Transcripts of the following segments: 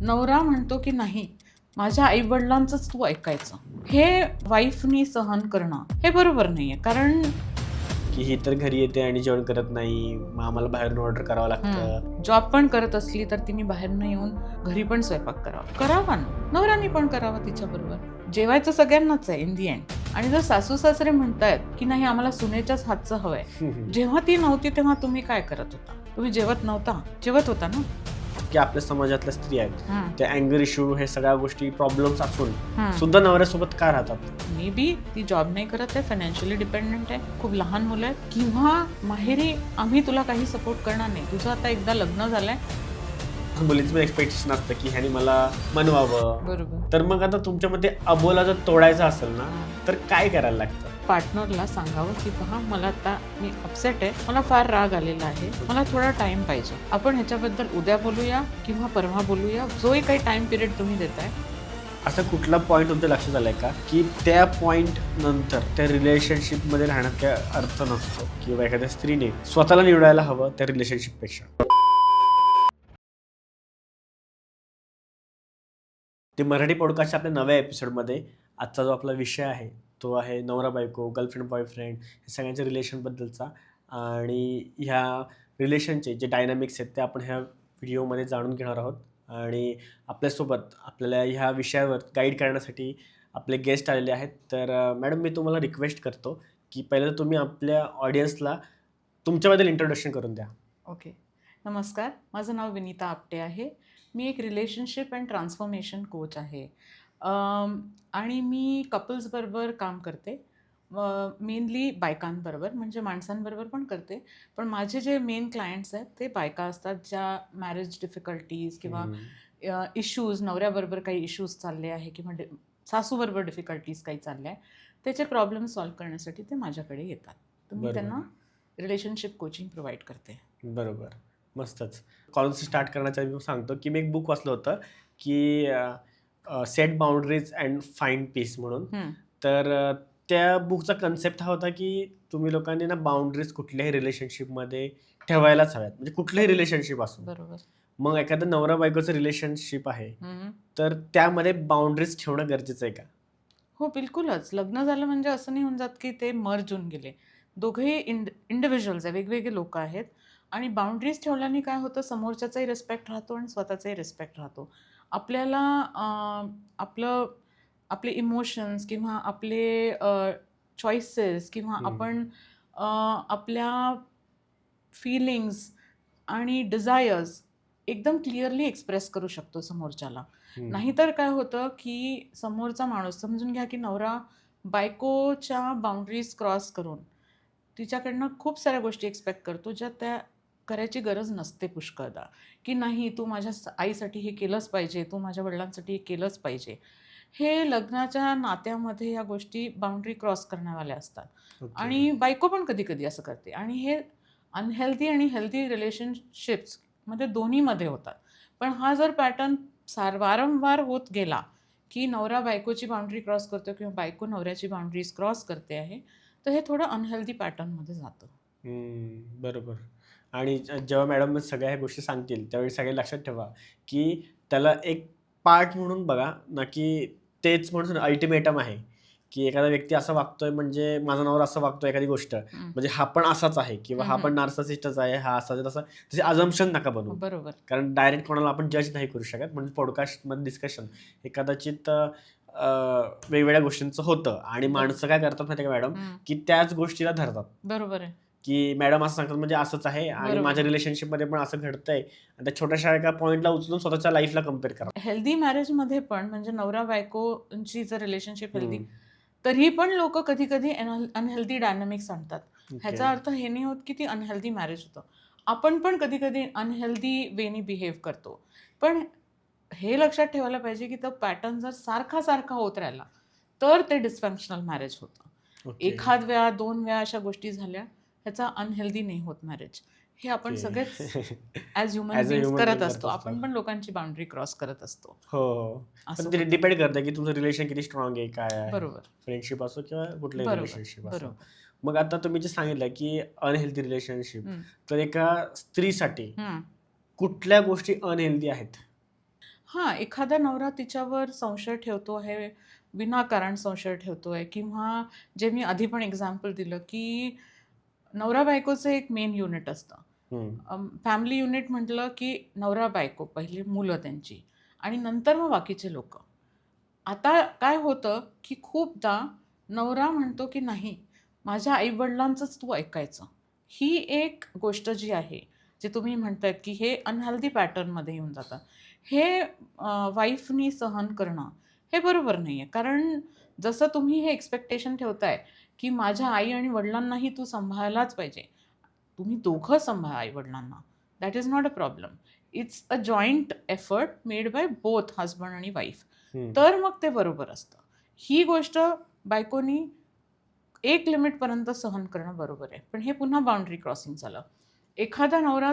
नवरा म्हणतो की नाही, माझ्या आई वडिलांचंच तू ऐकायचं, हे वाईफनी सहन करणं हे बरोबर नाहीये. कारण की ही तर घरी येते आणि जेवण करत नाही, मग आम्हाला बाहेरून ऑर्डर करावं लागतं. जॉब पण करत असली तर तिने बाहेरनं येऊन घरी पण स्वयंपाक करावा ना, नवऱ्याने पण करावा तिच्या बरोबर. जेवायचं सगळ्यांनाच आहे इन दी एंड. आणि जर सासू सासरे म्हणतायत की नाही आम्हाला सुनेच्याच हातचं हवंय, जेव्हा ती नव्हती तेव्हा तुम्ही काय करत होता? तुम्ही जेवत नव्हता? जेवत होता ना. की आपल्या समाजातल्या स्त्री आहेत हम्म. त्या अँगर इश्यू हे सगळ्या गोष्टी प्रॉब्लेम्स असून हम्म. सुद्धा नवऱ्यासोबत का राहतात? मे बी ती जॉब नाही करत आहे, फायनान्शियली डिपेंडंट आहे, खूप लहान मुलं आहेत, किंवा माहेरी आम्ही तुला काही सपोर्ट करणार नाही, तुझं आता एकदा लग्न झालंय. मुलीचं पण एक्सपेक्टेशन असतं की ह्याने मला मनवावं. बरोबर. तर मग आता तुमच्यामध्ये अबोला जर तोडायचा असेल ना तर काय करायला लागतं? पार्टनरला सांगावं की पहा, मला आता मी अपसेट आहे, मला फार राग आलेला आहे, मला थोडा टाइम पाहिजे, आपण ह्याच्याबद्दल उद्या बोलूया किंवा परवा बोलूया, जोही काही टाइम पिरियड तुम्ही देताय. असा कुठला पॉईंट तुमच्या लक्षात आलाय का की त्या पॉईंट नंतर त्या रिलेशनशिपमध्ये राहण्यात काय अर्थ नसतो किंवा एखाद्या स्त्रीने स्वतःला निवडायला हवं त्या रिलेशनशिपपेक्षा? ते मराठी पॉडकास्टच्या आपल्या नव्या एपिसोडमध्ये आजचा जो आपला विषय आहे तो आहे नवरा बायको, गर्लफ्रेंड बॉयफ्रेंड हे सगळ्यांच्या रिलेशनबद्दलचा. आणि ह्या रिलेशनचे जे डायनॅमिक्स आहेत ते आपण ह्या व्हिडिओमध्ये जाणून घेणार आहोत. आणि आपल्यासोबत आपल्याला ह्या विषयावर गाईड करण्यासाठी आपले गेस्ट आलेले आहेत. तर मॅडम, मी तुम्हाला रिक्वेस्ट करतो की पहिलं तुम्ही आपल्या ऑडियन्सला तुमच्याबद्दल इंट्रोडक्शन करून द्या. ओके. नमस्कार, माझं नाव विनीता आपटे आहे. मी एक रिलेशनशिप अँड ट्रान्सफॉर्मेशन कोच आहे. आणि मी कपल्सबरोबर काम करते, मेनली बायकांबरोबर, म्हणजे माणसांबरोबर पण करते. पण माझे जे मेन क्लायंट्स आहेत ते बायका असतात, ज्या मॅरेज डिफिकल्टीज किंवा इश्यूज, नवऱ्याबरोबर काही इश्यूज चालले आहे किंवा सासूबरोबर डिफिकल्टीज काही चालल्या आहे, त्याचे प्रॉब्लेम सॉल्व्ह करण्यासाठी ते माझ्याकडे येतात. तर मी त्यांना रिलेशनशिप कोचिंग प्रोव्हाइड करते. बरोबर, मस्तच. कॉलेज स्टार्ट करण्याच्या आधी मी सांगतो की मी एक बुक वाचलं होतं की set boundaries and find peace म्हणून. तर त्या बुकचा कन्सेप्ट हा होता की तुम्ही लोकांनी ना बाउंड्रीज कुठल्याही रिलेशनशिपमध्ये ठेवायलाच हव्यात, म्हणजे कुठलंही रिलेशनशिप असो. बरोबर. मग एखादं नवरा बायकोचं रिलेशनशिप आहे तर त्यामध्ये बाउंड्रीज ठेवणं गरजेचं आहे का? हो, बिलकुलच. लग्न झालं म्हणजे असं नाही होऊन जात की ते मर्ज होऊन गेले. दोघेही इंडिव्हिज्युअल्स आहे, वेगवेगळे लोक आहेत. आणि बाउंड्रीज ठेवल्याने काय होतं, समोरच्याचाही रिस्पेक्ट राहतो आणि स्वतःचाही रिस्पेक्ट राहतो. आपल्याला आपलं आपले इमोशन्स किंवा आपले चॉईसेस किंवा आपण आपल्या फीलिंग्स आणि डिझायर्स एकदम क्लिअरली एक्सप्रेस करू शकतो समोरच्याला. नाहीतर काय होतं की समोरचा माणूस, समजून घ्या की नवरा बायकोच्या बाउंड्रीज क्रॉस करून तिच्याकडनं खूप साऱ्या गोष्टी एक्सपेक्ट करतो, ज्या त्या करायची गरज नसते पुष्कळदा. की नाही, तू माझ्या आईसाठी हे केलंच पाहिजे, तू माझ्या वडिलांसाठी हे केलंच पाहिजे. हे लग्नाच्या नात्यामध्ये या गोष्टी बाउंड्री क्रॉस करण्यावाल्या असतात. आणि बायको पण कधी कधी असं करते, आणि हे अनहेल्दी आणि हेल्दी रिलेशनशिप्समध्ये दोन्हीमध्ये होतात. पण हा जर पॅटर्न वारंवार होत गेला की नवरा बायकोची बाउंड्री क्रॉस करतो किंवा बायको नवऱ्याची बाउंड्रीज क्रॉस करते आहे, तर हे थोडं अनहेल्दी पॅटर्नमध्ये जातं. बरोबर. आणि जेव्हा मॅडम सगळ्या ह्या गोष्टी सांगतील त्यावेळी सगळे लक्षात ठेवा की त्याला एक पार्ट म्हणून बघा ना, की तेच म्हणून अल्टिमेटम आहे की एखादा व्यक्ती असा वागतोय म्हणजे माझा नवरा असं वागतोय एखादी गोष्ट म्हणजे हा पण असाच आहे किंवा हा पण नार्सिसिस्टच आहे, हा असाच आहे, तसा तसे अझम्पशन नका बनवू. बरोबर. कारण डायरेक्ट कोणाला आपण जज नाही करू शकत. म्हणजे पॉडकास्टमध्ये डिस्कशन हे कदाचित वेगवेगळ्या गोष्टींचं होतं आणि माणसं काय करतात माहिती का मॅडम, की त्याच गोष्टीला धरतात. बरोबर आहे. की मॅडम असं सांगतात म्हणजे असंच आहे आणि माझ्या रिलेशनशिपमध्ये पण असं घडतंय आणि त्या छोट्याशा एका पॉईंटला उचलून स्वतःच्या लाईफला कम्पेअर करा. हेल्दी मॅरेजमध्ये पण, म्हणजे नवरा बायकोची जर रिलेशनशिप हेल्दी, तरी पण लोक कधी कधी अनहेल्दी डायनामिक्स आणतात. ह्याचा अर्थ हे नाही होत की ती अनहेल्दी मॅरेज होतं. आपण पण कधी कधी अनहेल्दी वेनी बिहेव करतो. पण हे लक्षात ठेवायला पाहिजे की तो पॅटर्न जर सारखा सारखा होत राहिला तर ते डिस्फंक्शनल मॅरेज होतं. एखाद वेळा 2 वेळा अशा गोष्टी झाल्या, ह्याचा अनहेल्दी नाही होत मॅरेज. हे आपण सगळेच ॲज ह्युमन बिंग्स करत असतो. आपण पण लोकांची बाउंड्री क्रॉस करत असतो. हो, पण ते डिपेंड करतं की तुमचं रिलेशन किती स्ट्रॉंग आहे, काय आहे. बरोबर. फ्रेंडशिप असो किंवा कुठलंही रिलेशनशिप असो. मग आता तुम्ही जे सांगितलं की अनहेल्दी रिलेशनशिप, तर एका स्त्रीसाठी कुठल्या गोष्टी अनहेल्दी आहेत? हां, एखादा नवरा तिच्यावर संशय ठेवतो आहे, विनाकारण संशय ठेवतोय किंवा जे मी आधी पण एक्झाम्पल दिलं, की नवरा-बायकोचं एक मेन युनिट असतं. फॅमिली युनिट म्हटलं, की नवरा-बायको, पहिले मुलं त्यांची आणि नंतर मग बाकीचे लोकं. आता काय होतं, की खूपदा नवरा म्हणतो, की नाही, माझ्या आई-वडिलांचंच तू ऐकायचं. ही एक गोष्ट जी आहे, जे तुम्ही म्हणतायत, की हे अनहेल्दी पॅटर्नमध्ये येऊन जातं. हे वाईफनी सहन करणं, हे बरोबर नाहीये. कारण जसं तुम्ही हे एक्स्पेक्टेशन ठेवताय, की माझ्या आई आणि वडिलांनाही तू सांभाळायलाच पाहिजे. तुम्ही दोघं सांभाळा आई-वडिलांना. That is not a problem. It's a joint effort made by both husband आणि वाईफ. तर मग ते बरोबर असतं. ही गोष्ट बायकोनी एक लिमिटपर्यंत सहन करणं बरोबर आहे. पण हे पुन्हा बाउंडरी क्रॉसिंग झालं. एखादा नवरा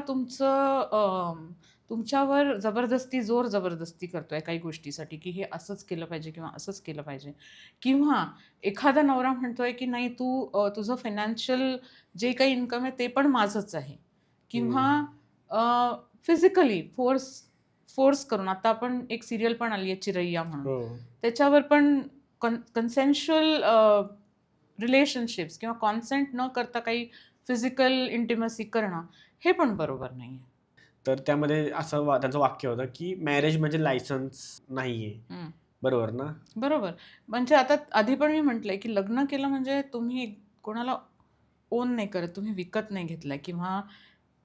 तुमच्यावर जोर जबरदस्ती करतोय काही गोष्टीसाठी, की हे असंच केलं पाहिजे किंवा असंच केलं पाहिजे. किंवा एखादा नवरा म्हणतोय, की नाही तू तुझं फायनान्शियल जे काही इन्कम आहे ते पण माझंच आहे. किंवा फिजिकली फोर्स करून आता आपण एक सीरियल पण आली आहे चिरैया म्हणून. हो. त्याच्यावर पण कन्सेन्शुअल रिलेशनशिप्स किंवा कॉन्सेंट न करता काही फिजिकल इंटिमसी करणं, हे पण बरोबर नाहीये. तर त्यामध्ये असं त्यांचं वाक्य होतं, की मॅरेज म्हणजे लायसन्स नाहीये. हं. बरोबर ना? बरोबर. म्हणजे आता आधी पण मी म्हटलंय, की लग्न केलं म्हणजे तुम्ही कोणाला ओन नाही करत, तुम्ही विकत नाही घेतलंय किंवा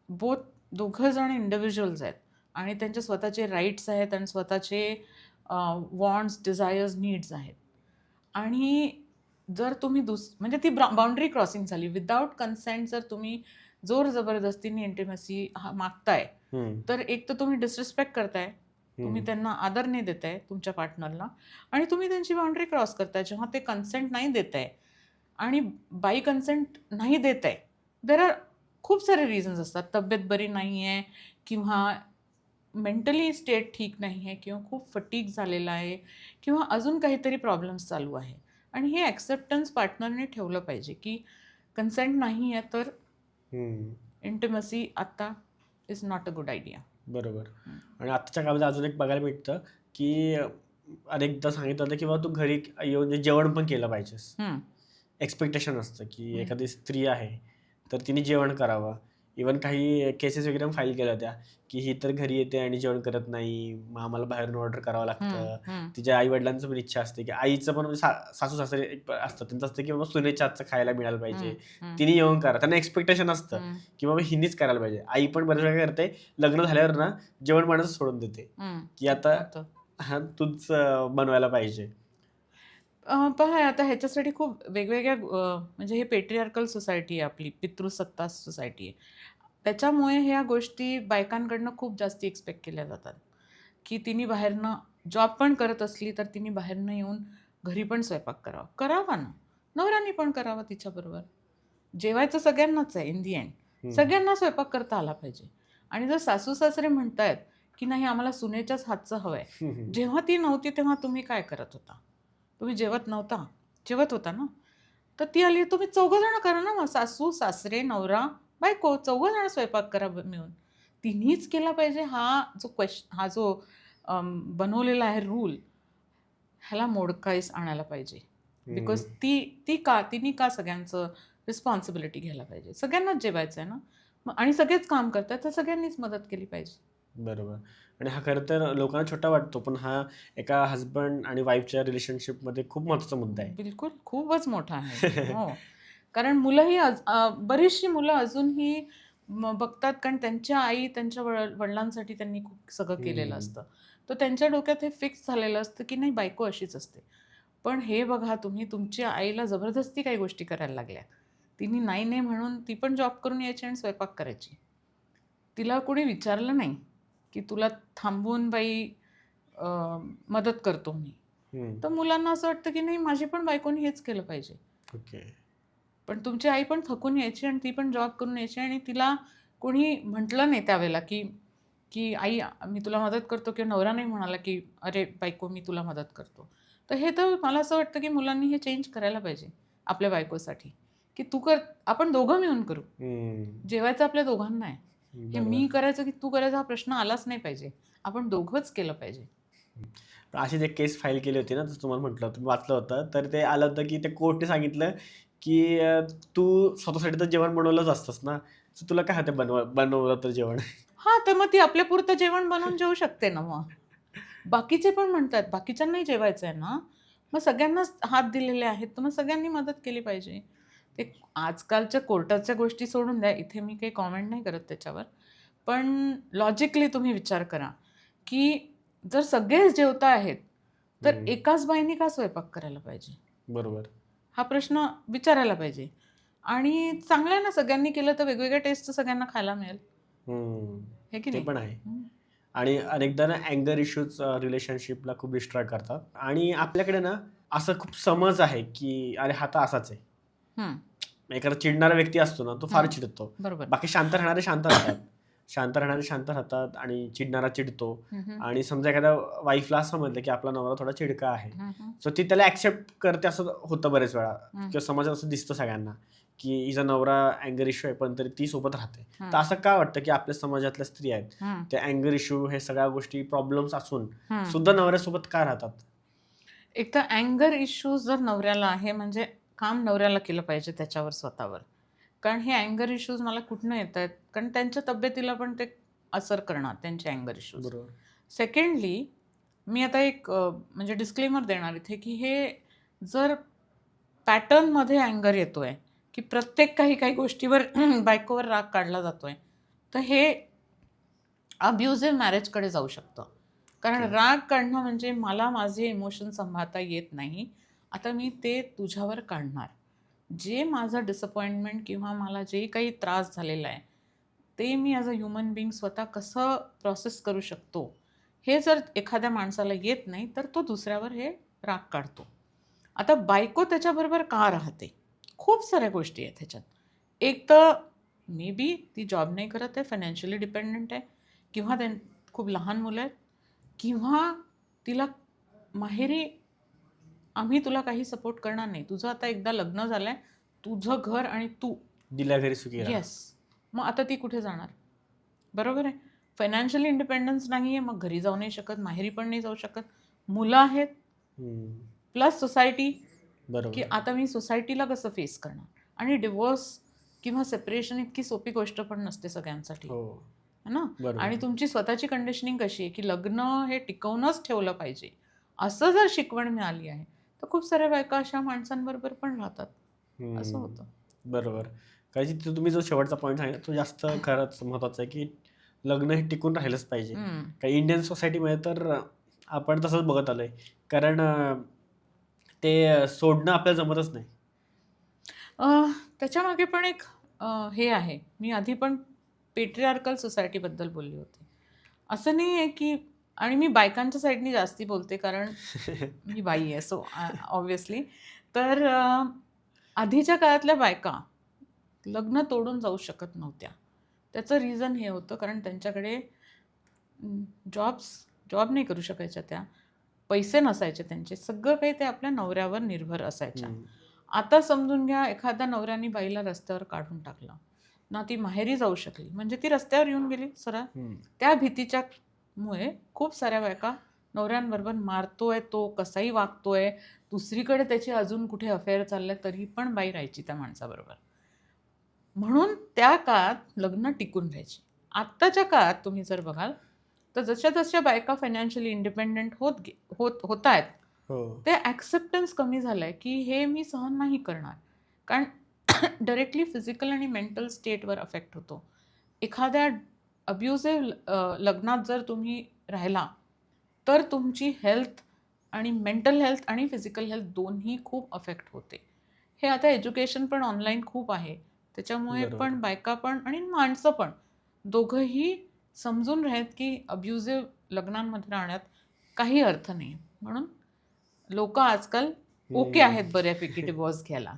बोथ दोघं जण इंडिव्हिज्युअल्स आहेत आणि त्यांचे स्वतःचे राईट्स आहेत आणि स्वतःचे वॉन्ट्स, डिझायर्स, नीड्स आहेत. आणि जर तुम्ही म्हणजे ती बाउंडरी क्रॉसिंग झाली. विदाऊट कन्सेंट जर तुम्ही जोर जबरदस्तीने इंटिमसी मागताय, हं. तर एक तर तुम्ही डिसरिस्पेक्ट करताय. तुम्ही त्यांना आदर नाही देताय तुमच्या पार्टनरला आणि तुम्ही त्यांची बाउंडरी क्रॉस करताय. जेव्हा ते कन्सेंट नाही देताय आणि बाय कन्सेंट नाही देताय, देअर आर खूप सारे रिझन्स असतात. तब्येत बरी नाहीये किंवा मेंटली स्टेट ठीक नाही आहे किंवा खूप फटीग झालेला आहे किंवा अजून काहीतरी प्रॉब्लेम्स चालू आहे आणि हे ॲक्सेप्टन्स पार्टनरने ठेवलं पाहिजे की कन्सेंट नाही आहे तर इंटिमसी आत्ता is not a good idea. बरोबर. आणि आत्ताच्या काळामध्ये अजून एक बघायला भेटतं, की अनेकदा सांगितलं होतं, की बाबा तू घरी येऊन जेवण पण केलं पाहिजेस. एक्सपेक्टेशन असतं, की एखादी स्त्री आहे, तर तिने जेवण करावं. इव्हन काही केसेस वगैरे फाईल केल्या होत्या, की ही तर घरी येते आणि जेवण करत नाही, मग आम्हाला बाहेरून ऑर्डर करावं लागतं. तिच्या आई-वडिलांचं पण इच्छा असते, की आईचं पण म्हणजे सासू-सासरे असतं, त्यांचं असतं, की बाबा सुनेच्या हातचं खायला मिळालं पाहिजे. तिने येऊन करा. त्यांना एक्सपेक्टेशन असतं, की बाबा हिनीच करायला पाहिजे. आई पण बऱ्याच वेळा करते, लग्न झाल्यावर ना जेवण बनवायचं सोडून देते, की आता तूच बनवायला पाहिजे. पहा आता ह्याच्यासाठी खूप वेगवेगळ्या म्हणजे हे पेट्रियार्कल सोसायटी आहे आपली, पितृसत्ता सोसायटी आहे. त्याच्यामुळे ह्या गोष्टी बायकांकडनं खूप जास्ती एक्सपेक्ट केल्या जातात, की तिने बाहेरनं जॉब पण करत असली तर तिने बाहेरनं येऊन घरी पण स्वयंपाक करावा. करावा ना. नवऱ्याने पण करावा तिच्याबरोबर. जेवायचं सगळ्यांनाच आहे इन दी एंड. सगळ्यांना स्वयंपाक करता आला पाहिजे. आणि जर सासू-सासरे म्हणतायत, की नाही आम्हाला सुनेच्याच हातचं हवंय. जेव्हा ती नव्हती तेव्हा तुम्ही काय करत होता? तुम्ही जेवत नव्हता? जेवत होता ना? तर ती आली तुम्ही चौघं जण करा ना मग. सासू, सासरे, नवरा, बायको चौघं जण स्वयंपाक करा मिळून. तिनीच केला पाहिजे हा जो बनवलेला आहे रूल, ह्याला मोडकळीस आणायला पाहिजे. बिकॉज तिने का सगळ्यांचं रिस्पॉन्सिबिलिटी घ्यायला पाहिजे. सगळ्यांनाच जेवायचं आहे ना. मग आणि सगळेच काम करतात तर सगळ्यांनीच मदत केली पाहिजे. बरोबर. आणि हा खरं तर लोकांना छोटा वाटतो, पण हा एका हसबंड आणि वाईफच्या रिलेशनशिपमध्ये खूप महत्त्वाचा मुद्दा आहे. बिलकुल, खूपच मोठा आहे. हो. कारण मुलंही बरीचशी मुलं अजूनही बघतात कारण त्यांच्या आई, त्यांच्या वडिलांसाठी त्यांनी खूप सगळं केलेलं असतं. तर त्यांच्या डोक्यात हे फिक्स झालेलं असतं, की नाही बायको अशीच असते. पण हे बघा तुम्ही तुमच्या आईला जबरदस्ती काही गोष्टी करायला लागल्या. तिने नाही, नाही म्हणून ती पण जॉब करून यायची आणि स्वयंपाक करायची. तिला कोणी विचारलं नाही, की तुला थांबवून बाई मदत करतो मी. तर मुलांना असं वाटतं, की नाही माझी पण बायकोनी हेच केलं पाहिजे. ओके. पण तुमची आई पण थकून यायची आणि ती पण जॉब करून यायची आणि तिला कोणी म्हटलं नाही त्यावेळेला, की की "आई मी तुला मदत करतो" किंवा नवरा नाही म्हणाला, की "अरे बायको मी तुला मदत करतो." तर हे तर मला असं वाटतं, की मुलांनी हे चेंज करायला पाहिजे आपल्या बायकोसाठी, की "तू कर, आपण दोघं मिळून करू." जेवायचं आपल्या दोघांना आहे. हे बरोबर. मी करायचं की तू करायचा हा प्रश्न आलाच नाही पाहिजे. आपण दोघंच केलं पाहिजे. पण अशीच एक केस फाईल केली होती ना, जसं तुम्हाला म्हटलं तुम्ही वाचलं होतं, तर ते आलं होतं की ते कोर्टने सांगितलं की तू स्वतःसाठी तर जेवण बनवलंच असतंस ना, तर तुला काय होतं बनवलं तर जेवण. हां, तर मग ती आपल्यापुरतं जेवण बनवून जेवू शकते ना मग. बाकीचे पण म्हणतात, बाकीच्यांनाही जेवायचं आहे ना, मग सगळ्यांनाच हात दिलेले आहेत, तर मग सगळ्यांनी मदत केली पाहिजे. ते आजकालच्या कोर्टाच्या गोष्टी सोडून द्या, इथे मी काही कॉमेंट नाही करत त्याच्यावर. पण लॉजिकली तुम्ही विचार करा, की जर सगळेच जेवता आहेत, तर हम्म, एकाच बाईने का स्वयंपाक करायला पाहिजे? बरोबर. हा प्रश्न विचारायला पाहिजे. आणि चांगलं आहे ना, सगळ्यांनी केलं तर वेगवेगळ्या टेस्टचं सगळ्यांना खायला मिळेल. हम्म, हे की ते नाही? पण आहे. हं. आणि अनेकदा ना अँगर इश्यूज रिलेशनशिपला खूप डिस्ट्रॉय करतात. आणि आपल्याकडे ना असं खूप समज आहे की अरे हा तर असाच आहे. हं, एखादा चिडणारा व्यक्ती असतो ना, तो फार हं. चिडतो. बरोबर. बाकी शांत राहणारे शांत राहतात. शांत राहणारे शांत राहतात आणि चिडणारा चिडतो. हं, हं. आणि समजा एखाद्या वाईफला असं म्हणलं की आपला नवरा थोडा चिडका आहे. हं, हं. सो ती त्याला ॲक्सेप्ट करते असं होतं बरेच वेळा, हं, किंवा समाजात असं दिसतं सगळ्यांना, की हिचा नवरा अँगर इश्यू आहे, पण तरी ती सोबत राहते. तर हं, असं का वाटतं की आपल्या समाजातल्या स्त्रिया आहेत, हं, त्या अँगर इश्यू हे सगळ्या गोष्टी प्रॉब्लेम्स असून हं. सुद्धा नवऱ्यासोबत का राहतात? एक तर अँगर इश्यूज जर नवऱ्याला आहे, म्हणजे काम नवऱ्याला केलं पाहिजे त्याच्यावर स्वतःवर. कारण हे अँगर इश्यूज मला कुठनं येतायत? कारण त्यांच्या तब्येतीला पण ते असर करणार, त्यांचे अँगर इश्यूज. बरोबर. सेकंडली, मी आता एक म्हणजे डिस्क्लेमर देणार इथे, की हे जर पॅटर्नमध्ये अँगर येतोय, की प्रत्येक काही गोष्टीवर बायकोवर राग काढला जातोय, तर हे अब्युझिव्ह मॅरेजकडे जाऊ शकतं. कारण ओके. राग काढणं म्हणजे मला माझे इमोशन सांभाळता येत नाही. आता मी ते तुझ्यावर काढणार. जे माझं डिसअपॉइंटमेंट किंवा मला जे काही त्रास झालेला आहे, ते मी ॲज अ ह्युमन बीइंग स्वतः कसं प्रोसेस करू शकतो, हे जर एखाद्या माणसाला येत नाही, तर तो दुसऱ्यावर हे राग काढतो. आता बायको त्याच्याबरोबर का राहते? खूप साऱ्या गोष्टी आहेत ह्याच्यात. एक तर मे बी ती जॉब नाही करत आहे, फायनान्शियली डिपेंडंट आहे, किंवा खूप लहान मुलं आहेत, किंवा तिला माहेरी आम्ही तुला काही सपोर्ट करणार नाही. तुझं आता एकदा लग्न झालंय, तुझं घर आणि तू. दिल्या घरी सुखी राहा. येस. मग आता ती कुठे जाणार? बरोबर आहे. फायनान्शियली इंडिपेंडन्स नाही आहे, मग घरी जाऊ नाही शकत, माहेरी पण नाही जाऊ शकत. मुलं आहेत, हम्म, प्लस सोसायटी, की बरोबर. आता मी सोसायटीला कसं फेस करणार? आणि डिवोर्स किंवा सेपरेशन इतकी सोपी गोष्ट पण नसते सगळ्यांसाठी. हो, है ना? आणि बरोबर. तुमची स्वतःची कंडिशनिंग कशी आहे, की लग्न हे टिकवूनच ठेवलं पाहिजे. असं जर शिकवण मिळाली आहे, तर खूप साऱ्या बायका अशा माणसांबरोबर पण राहतात. असं हम्म, होतं. बरोबर. कारण की तुम्ही जो शेवटचा पॉईंट सांगितला तो जास्त खरंच महत्त्वाचा आहे, की लग्न हे टिकून राहिलंच पाहिजे. हं. काही इंडियन सोसायटीमध्ये तर आपण तसंच बघत आलोय. कारण ते सोडणं आपल्याला जमतच नाही. अ, त्याच्यामागे पण एक हे आहे. मी आधी पण पेट्रिआर्कल सोसायटीबद्दल बोलली होती. असं नाही आहे, की आणि मी बायकांच्या साईडनी जास्ती बोलते, कारण मी बाई आहे, सो ऑब्व्हियसली. तर आधीच्या काळातल्या बायका लग्न तोडून जाऊ शकत नव्हत्या. त्याचं रिझन हे होतं, कारण त्यांच्याकडे जॉब नाही करू शकायच्या त्या. पैसे नसायचे त्यांचे. सगळं काही ते आपल्या नवऱ्यावर निर्भर असायच्या. हम्म, आता समजून घ्या, एखाद्या नवऱ्याने बाईला रस्त्यावर काढून टाकलं. ना ती माहेरी जाऊ शकली. म्हणजे ती रस्त्यावर येऊन गेली सरळ. हम्म, त्या भीतीच्या मुळे खूप साऱ्या बायका नवऱ्यांबरोबर मारतोय, तो कसाही वागतोय, दुसरीकडे त्याची अजून कुठे अफेअर चाललंय, तरी पण बाई राहायची त्या माणसाबरोबर. म्हणून त्या काळात लग्न टिकून राहायची. आत्ताच्या काळात तुम्ही जर बघाल, तर जशा बायका फायनान्शियली इंडिपेंडंट होत आहेत, हो, ते ॲक्सेप्टन्स कमी झालं आहे, की हे मी सहन नाही करणार. कारण डायरेक्टली फिजिकल आणि मेंटल स्टेटवर अफेक्ट होतो. एखाद्या अब्युझिव्ह लग्नात जर तुम्ही राहिला, तर तुमची हेल्थ आणि मेंटल हेल्थ आणि फिजिकल हेल्थ दोन्ही खूप अफेक्ट होते. हे आता एज्युकेशन पण ऑनलाईन खूप आहे. त्याच्यामुळे बरोबर. पण बायका पण आणि माणसं पण दोघंही समजून राहत, की अब्युझिव्ह लग्नांमध्ये राहण्यात काही अर्थ नाही. म्हणून लोकं आजकाल ओके हम्म. आहेत बऱ्यापैकी डिव्होर्स घ्यायला.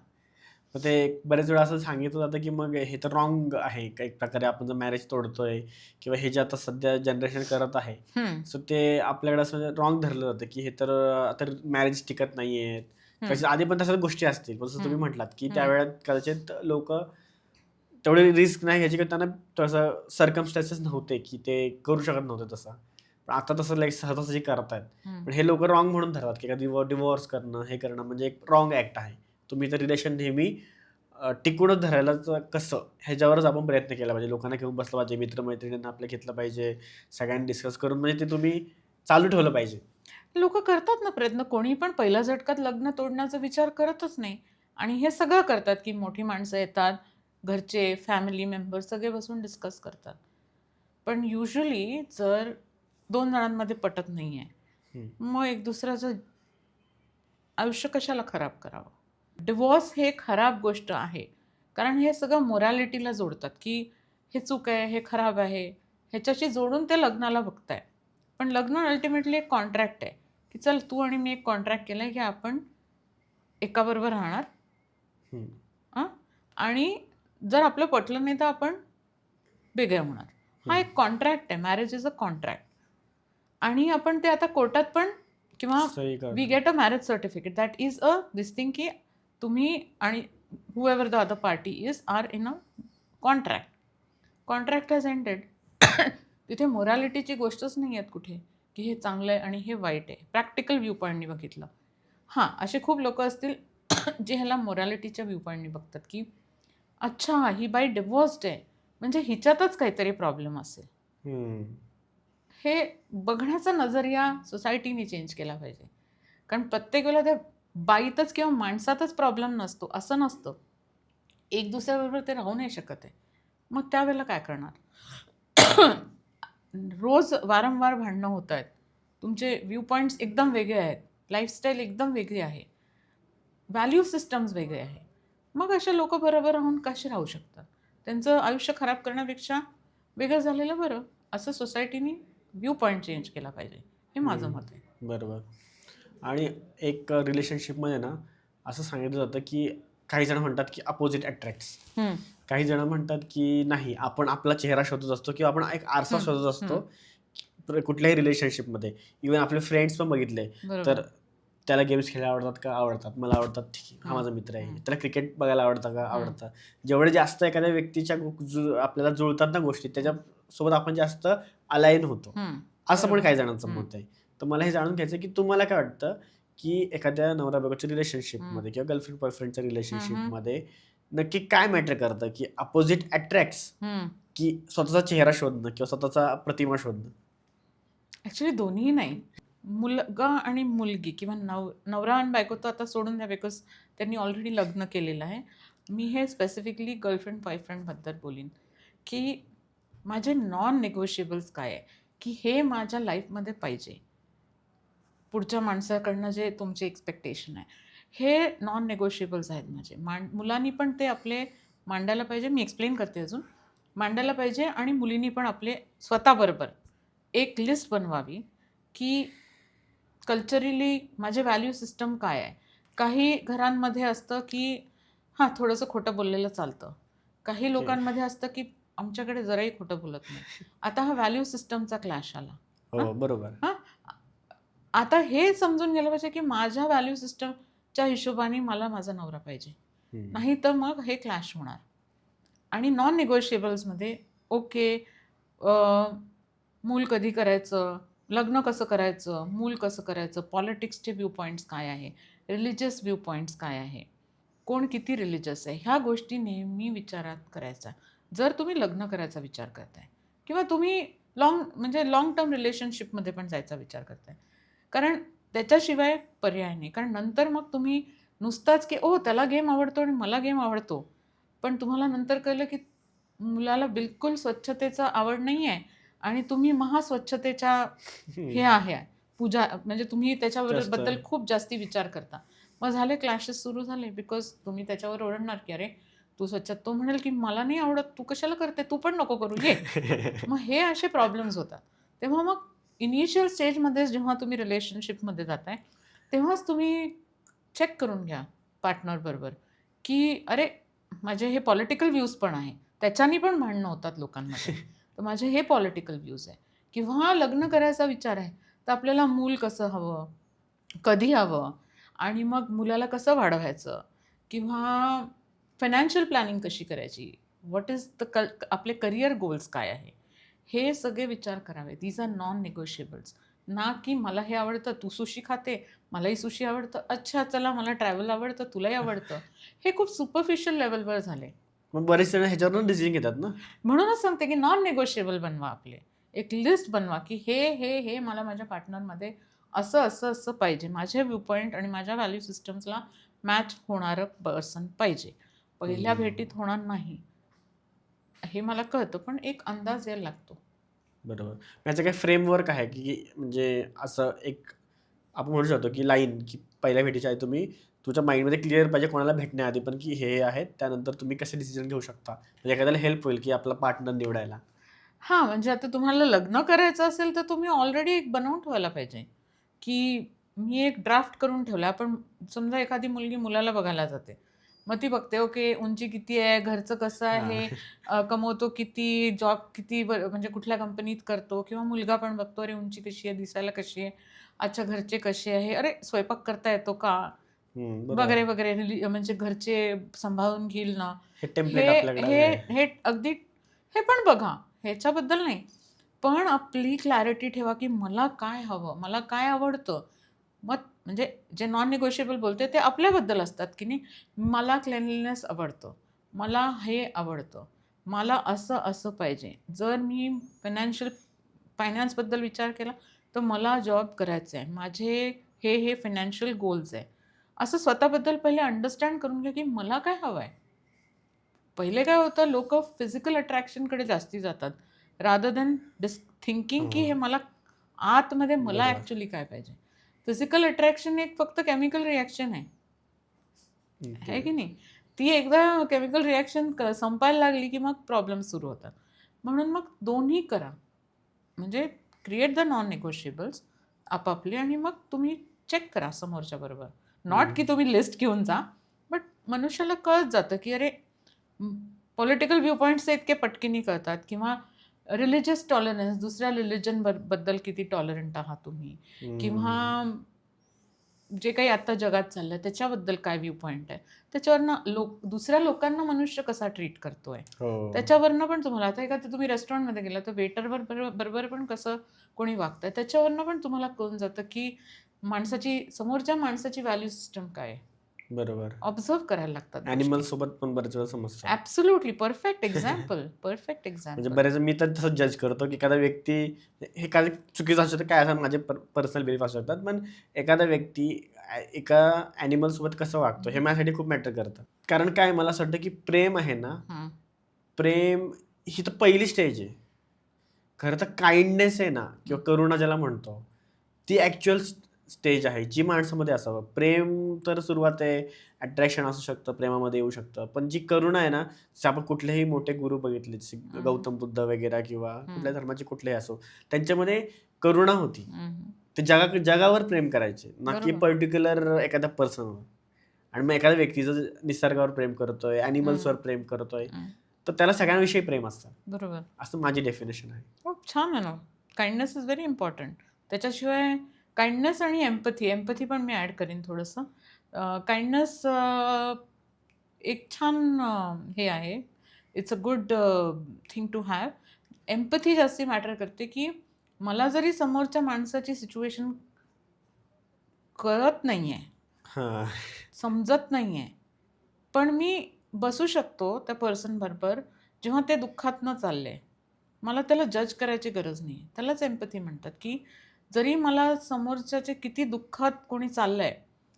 मग ते बरेच वेळा असं सांगितलं जातं, की मग हे तर रॉंग आहे. एक प्रकारे आपण जर मॅरेज तोडतोय किंवा हे जे आता सध्या जनरेशन करत आहे. हं, सो ते आपल्याकडे असं रॉंग धरलं जातं, की हे तर तर मॅरेज टिकत नाहीयेत. हं, कदाचित आधी पण तशाच गोष्टी असतील. पण जसं तुम्ही हं, म्हटलात, की हं. त्यावेळेत कदाचित लोकं तेवढी रिस्क नाही घ्यायची, किंवा त्यांना तसं सर्कमस्टन्सेस नव्हते, की ते करू शकत नव्हते तसं. पण आता तसं लाईक सहजासहजी करतायत. हम्म. पण हे लोक रॉंग म्हणून ठरवतात की डिवोर्स करणं हे करणं म्हणजे एक रॉंग ऍक्ट आहे. तुम्ही तर रिलेशन नेहमी टिकूनच धरायलाच कसं ह्याच्यावरच आपण प्रयत्न केला पाहिजे. लोकांना घेऊन बसलं पाहिजे, मित्रमैत्रिणींना आपल्या घेतलं पाहिजे, सगळ्यांनी डिस्कस करून म्हणजे ते तुम्ही चालू ठेवलं पाहिजे. लोक करतात ना प्रयत्न, कोणी पण पहिल्या झटक्यात लग्न तोडण्याचा विचार करतच नाही. आणि हे सगळं करतात की मोठी माणसं येतात, घरचे फॅमिली मेंबर सगळे बसून डिस्कस करतात. पण युजली जर 2 जणांमध्ये पटत नाही आहे, हम्म. मग एक दुसऱ्याचं आयुष्य कशाला खराब करावं. डिवॉर्स हे खराब गोष्ट आहे, कारण हे सगळं मोरॅलिटीला जोडतात की हे चूक आहे, हे खराब आहे, ह्याच्याशी जोडून ते लग्नाला बघताय. पण लग्न अल्टिमेटली एक कॉन्ट्रॅक्ट आहे की चल तू आणि मी एक कॉन्ट्रॅक्ट केला आहे की आपण एकाबरोबर राहणार. हम्म. हां, आणि जर आपलं पटलं नाही तर आपण वेगळे होणार. हा एक कॉन्ट्रॅक्ट आहे. Marriage is a contract. आणि आपण ते आता कोर्टात पण किंवा सही वी करतो. Get a marriage certificate that is a this thing की तुम्ही आणि whoever the other party is are in a contract. Contract has ended. तिथे मोरॅलिटीची गोष्टच नाही आहेत कुठे की हे चांगलं आहे आणि हे वाईट आहे. प्रॅक्टिकल व्ह्यू पॉईंटनी बघितलं. हां, असे खूप लोक असतील जे ह्याला मोरॅलिटीच्या व्ह्यू पॉईंटनी बघतात की अच्छा ही बाई डिवोर्स्ड आहे म्हणजे हिच्यातच काहीतरी प्रॉब्लेम असेल. हम्म. हे बघण्याचा नजरिया सोसायटीने चेंज केला पाहिजे. कारण प्रत्येक वेळेला त्या बाईतच किंवा माणसातच प्रॉब्लेम नसतो असं नसतं. एक दुसऱ्याबरोबर ते राहू नाही शकत आहे. मग त्यावेळेला काय करणार. रोज वारंवार भांडणं होत आहेत, तुमचे व्ह्यू पॉईंट्स एकदम वेगळे आहेत, लाईफस्टाईल एकदम वेगळी आहे, व्हॅल्यू सिस्टम्स वेगळे आहे. मग असे लोक बरोबर राहून कसे राहू शकतात. त्यांचं आयुष्य खराब करण्यापेक्षा वेगळं झालेलं बरं, असं सोसायटीने व्ह्यू पॉईंट चेंज केला पाहिजे. हे माझं मत आहे. बरोबर. आणि एक रिलेशनशिपमध्ये ना असं सांगितलं जातं की काही जण म्हणतात की अपोजिट अट्रॅक्ट्स, काही जण म्हणतात की नाही आपण आपला चेहरा शोधत असतो किंवा आपण एक आरसा शोधत असतो कुठल्याही रिलेशनशिपमध्ये. इवन आपले फ्रेंड्स पण बघितले तर त्याला गेम्स खेळायला आवडतात का, आवडतात, मला आवडतात, ठीक आहे, हा माझा मित्र आहे. त्याला क्रिकेट बघायला आवडतं का, आवडतं. जेवढे जास्त एखाद्या व्यक्तीच्या आपल्याला जुळतात ना गोष्टी त्याच्यासोबत आपण जास्त अलाईन होतो, असं पण काही जणांचं मत आहे. तर मला हे जाणून घ्यायचं की तुम्हाला काय वाटतं की एखाद्या नवरा बायकोच्या रिलेशनशिपमध्ये किंवा गर्लफ्रेंड बॉयफ्रेंडच्या रिलेशनशिपमध्ये नक्की काय मॅटर करतं की अपोजिट अट्रॅक्ट्स की स्वतःचा चेहरा शोधणं किंवा स्वतःचा प्रतिमा शोधणं. ॲक्च्युली दोन्ही नाही. मुलगा आणि मुलगी किंवा नवरा आणि बायको तर आता सोडून द्या, बिकॉज त्यांनी ऑलरेडी लग्न केलेलं आहे. मी हे स्पेसिफिकली गर्लफ्रेंड बॉयफ्रेंडबद्दल बोलीन की माझे नॉन निगोशिएबल्स काय आहे की हे माझ्या लाईफमध्ये पाहिजे. पुढच्या माणसाकडनं जे तुमचे एक्सपेक्टेशन आहे हे नॉन निगोशिएबल्स आहेत माझे. मुलांनी पण ते आपले मांडायला पाहिजे. मी एक्सप्लेन करते अजून. मांडायला पाहिजे आणि मुलींनी पण आपले स्वतःबरोबर एक लिस्ट बनवावी की कल्चरली माझे व्हॅल्यू सिस्टम काय आहे. काही घरांमध्ये असतं की हां थोडंसं खोटं बोललेलं चालतं. काही लोकांमध्ये असतं की आमच्याकडे जराही खोटं बोलत नाही. आता हा व्हॅल्यू सिस्टमचा क्लॅश आला. हो बरोबर. हां, आता हे समजून गेलं पाहिजे की माझ्या व्हॅल्यू सिस्टमच्या हिशोबाने मला माझा नवरा पाहिजे, नाही तर मग हे क्लॅश होणार. आणि नॉन निगोशिएबल्समध्ये ओके, मूल कधी करायचं, लग्न कसं करायचं, मूल कसं करायचं, पॉलिटिक्सचे व्ह्यू पॉईंट्स काय आहे, रिलिजियस व्ह्यू पॉईंट्स काय आहे, कोण किती रिलिजियस आहे, ह्या गोष्टी नेहमी विचारात करायचा जर तुम्ही लग्न करायचा विचार करताय किंवा तुम्ही लाँग टर्म रिलेशनशिपमध्ये पण जायचा विचार करताय. कारण त्याच्याशिवाय पर्याय नाही. कारण नंतर मग तुम्ही नुसताच की ओ त्याला गेम आवडतो आणि मला गेम आवडतो, पण तुम्हाला नंतर कळलं की मुलाला बिलकुल स्वच्छतेचा आवड नाही आहे आणि तुम्ही महास्वच्छतेच्या हे आहे पूजा, म्हणजे तुम्ही त्याच्याबद्दल खूप जास्ती विचार करता. मग झाले क्लॅशेस सुरू झाले, बिकॉज तुम्ही त्याच्यावर ओरडणार की अरे तू स्वच्छ, तो म्हणेल की मला नाही आवडत, तू कशाला करते, तू पण नको करू ये. मग हे असे प्रॉब्लेम्स होतात. तेव्हा मग इनिशियल स्टेजमध्ये जेव्हा तुम्ही रिलेशनशिपमध्ये जाताय तेव्हाच तुम्ही चेक करून घ्या पार्टनरबरोबर की अरे माझे हे पॉलिटिकल व्ह्यूज पण आहे, त्याच्यानी पण भांडणं होतात लोकांमध्ये. तर माझे हे पॉलिटिकल व्ह्यूज आहे. किंवा लग्न करायचा विचार आहे तर आपल्याला मूल कसं हवं, कधी हवं, आणि मग मुलाला कसं वाढवायचं, किंवा फायनान्शियल प्लॅनिंग कशी करायची, व्हॉट इज द आपले करिअर गोल्स काय आहे, हे सगळे विचार करावे. These are non negotiables. ना की मला हे आवडतं, तू सुशी खाते, मलाही सुशी आवडतं, अच्छा चला मला ट्रॅव्हल आवडतं, तुलाही आवडतं. हे खूप सुपरफिशियल लेवलवर झाले. मग बरेच जण ह्याच्यावरून डिसिजन घेतात ना. म्हणूनच सांगते की नॉन निगोशिएबल बनवा आपले. एक लिस्ट बनवा की हे मला माझ्या पार्टनरमध्ये असं पाहिजे. माझे व्ह्यू पॉइंट आणि माझ्या व्हॅल्यू सिस्टम्सला मॅच होणारं पर्सन पाहिजे. पहिल्या भेटीत होणार नाही. हे मला कळतं, पण एक अंदाज यायला लागतो. बरोबर. याचं काही फ्रेमवर्क आहे की म्हणजे असं एक आपण म्हणू शकतो की लाईन की पहिल्या भेटीच्या आधी तुम्ही तुमच्या माइंडमध्ये क्लिअर पाहिजे कोणाला भेटण्याआधी पण की हे आहेत, त्यानंतर तुम्ही कसे डिसिजन घेऊ शकता. म्हणजे एखाद्याला हेल्प होईल की आपला पार्टनर निवडायला. हां, म्हणजे आता तुम्हाला लग्न करायचं असेल, तर तुम्ही ऑलरेडी एक बनवून ठेवायला पाहिजे, की मी एक ड्राफ्ट करून ठेवला. आपण समजा एखादी मुलगी मुलाला बघायला जाते. मग ती बघते, ओके, उंची किती आहे, घरचं कसं हां. आहे, कमवतो किती, जॉब किती, म्हणजे कुठल्या कंपनीत करतो, किंवा मुलगा पण बघतो, अरे उंची कशी आहे, दिसायला कशी आहे, अच्छा घरचे कसे आहे, अरे स्वयंपाक करता येतो का, बरोबर. वगैरे, वगैरे. म्हणजे घरचे सांभाळून घेईल ना. हे टेम्प्लेट हे आपल्याकडे हे आहे. हे अगदी हे पण बघा, ह्याच्याबद्दल नाही. पण आपली क्लॅरिटी ठेवा, की मला काय हवं? मला काय आवडतं? मग म्हणजे जे नॉन निगोशिएबल बोलते ते आपल्याबद्दल असतात, की नाही, मला क्लेanलीनेस आवडतं. मला हे आवडतं. मला असं पाहिजे. जर मी फायनान्सबद्दल विचार केला, तर मला जॉब करायचा आहे. माझे हे फायनान्शियल गोल्स आहे. असं स्वतःबद्दल पहिले अंडरस्टँड करून घ्या, की मला काय हवं आहे? पहिले काय होतं, लोकं फिजिकल अट्रॅक्शनकडे जास्ती जातात. रादर दॅन थिंकिंग की हे हं. मला आतमध्ये मला बरोबर. ॲक्चुअली काय पाहिजे. फिजिकल अट्रॅक्शन एक फक्त केमिकल रिएक्शन आहे. ओके. आहे की नाही? ती एकदा केमिकल रिएक्शन संपायला लागली, की मग प्रॉब्लेम सुरू होतात. म्हणून मग दोन्ही करा. म्हणजे क्रिएट द नॉन निगोशिएबल्स आपापले, आणि मग तुम्ही चेक करा समोरच्याबरोबर. नॉट की तुम्ही लिस्ट घेऊन जा, बट मनुष्याला कळत जातं, की अरे, पॉलिटिकल व्ह्यू पॉइंट्स इतके पटकिनी कळतात, किंवा रिलिजियस टॉलरन्स, दुसऱ्या रिलिजन बद्दल किती टॉलरंट आहात तुम्ही, किंवा जे काही आता जगात चाललंय त्याच्याबद्दल काय व्ह्यू पॉइंट आहे. त्याच्यावरनं दुसऱ्या लोकांना मनुष्य कसा ट्रीट करतोय, हो. त्याच्यावरनं पण तुम्हाला, आता एखादं तुम्ही रेस्टॉरंटमध्ये गेला तर वेटरवर बरोबर पण कसं कोणी वागतंय, त्याच्यावरनं पण तुम्हाला कळून जातं, की समोरच्या माणसाची व्हॅल्यू सिस्टम काय आहे. बरोबर. ऑब्झर्व्ह करायला लागतात ॲनिमल गोष्टी. सोबत पण बऱ्याच वेळा समजतं. ॲब्सोल्युटली परफेक्ट एक्झाम्पल, परफेक्ट म्हणजे एक्झाम्पल. बरेच मी तर तसंच जज करतो, की एखादा व्यक्ती हे काय चुकीचं असू शकतं, काय असं माझे पर्सनल बिलीफ असू शकतात. पण एखादा व्यक्ती एका ॲनिमलसोबत कसं वागतो हे माझ्यासाठी खूप मॅटर करतं. कारण काय मला असं वाटतं, की प्रेम आहे ना, प्रेम ही तर पहिली स्टेज आहे. खरं तर काइंडनेस आहे ना किंवा करुणा ज्याला म्हणतो, ती ॲक्चुअल स्टेज आहे, जी माणसामध्ये असावं. प्रेम तर सुरुवात आहे, अट्रॅक्शन असू शकतं, प्रेमामध्ये येऊ शकतं. पण जी करुणा आहे ना, जसं आपण कुठलेही मोठे गुरु बघितले, जसे गौतम बुद्ध वगैरे किंवा कुठल्या धर्माचे कुठलेही असो, त्यांच्यामध्ये करुणा होती. ते जगावर प्रेम करायचे, ना की बरोबर. पर्टिक्युलर एखाद्या पर्सनवर. आणि मग एखाद्या व्यक्तीचं निसर्गावर प्रेम करतोय, ॲनिमल्सवर प्रेम करतोय, तर त्याला सगळ्यांविषयी प्रेम असतं. बरोबर. असं माझी डेफिनेशन आहे. खूप छान आहे ना. Kindness is very important. त्याच्याशिवाय काइंडनेस आणि एम्पथी पण मी ॲड करीन थोडंसं. काइंडनेस एक छान हे आहे. It's a good thing to have. Empathy जास्ती मॅटर करते, की मला जरी समोरच्या माणसाची सिच्युएशन कळत नाहीये, हां. समजत नाहीये, पण मी बसू शकतो त्या पर्सनबरोबर जेव्हा ते दुःखातनं चाललंय. मला त्याला जज करायची गरज नाही. त्यालाच एम्पथी म्हणतात, की जरी मला समोरच्याचे किती दुःखात कोणी चाललंय,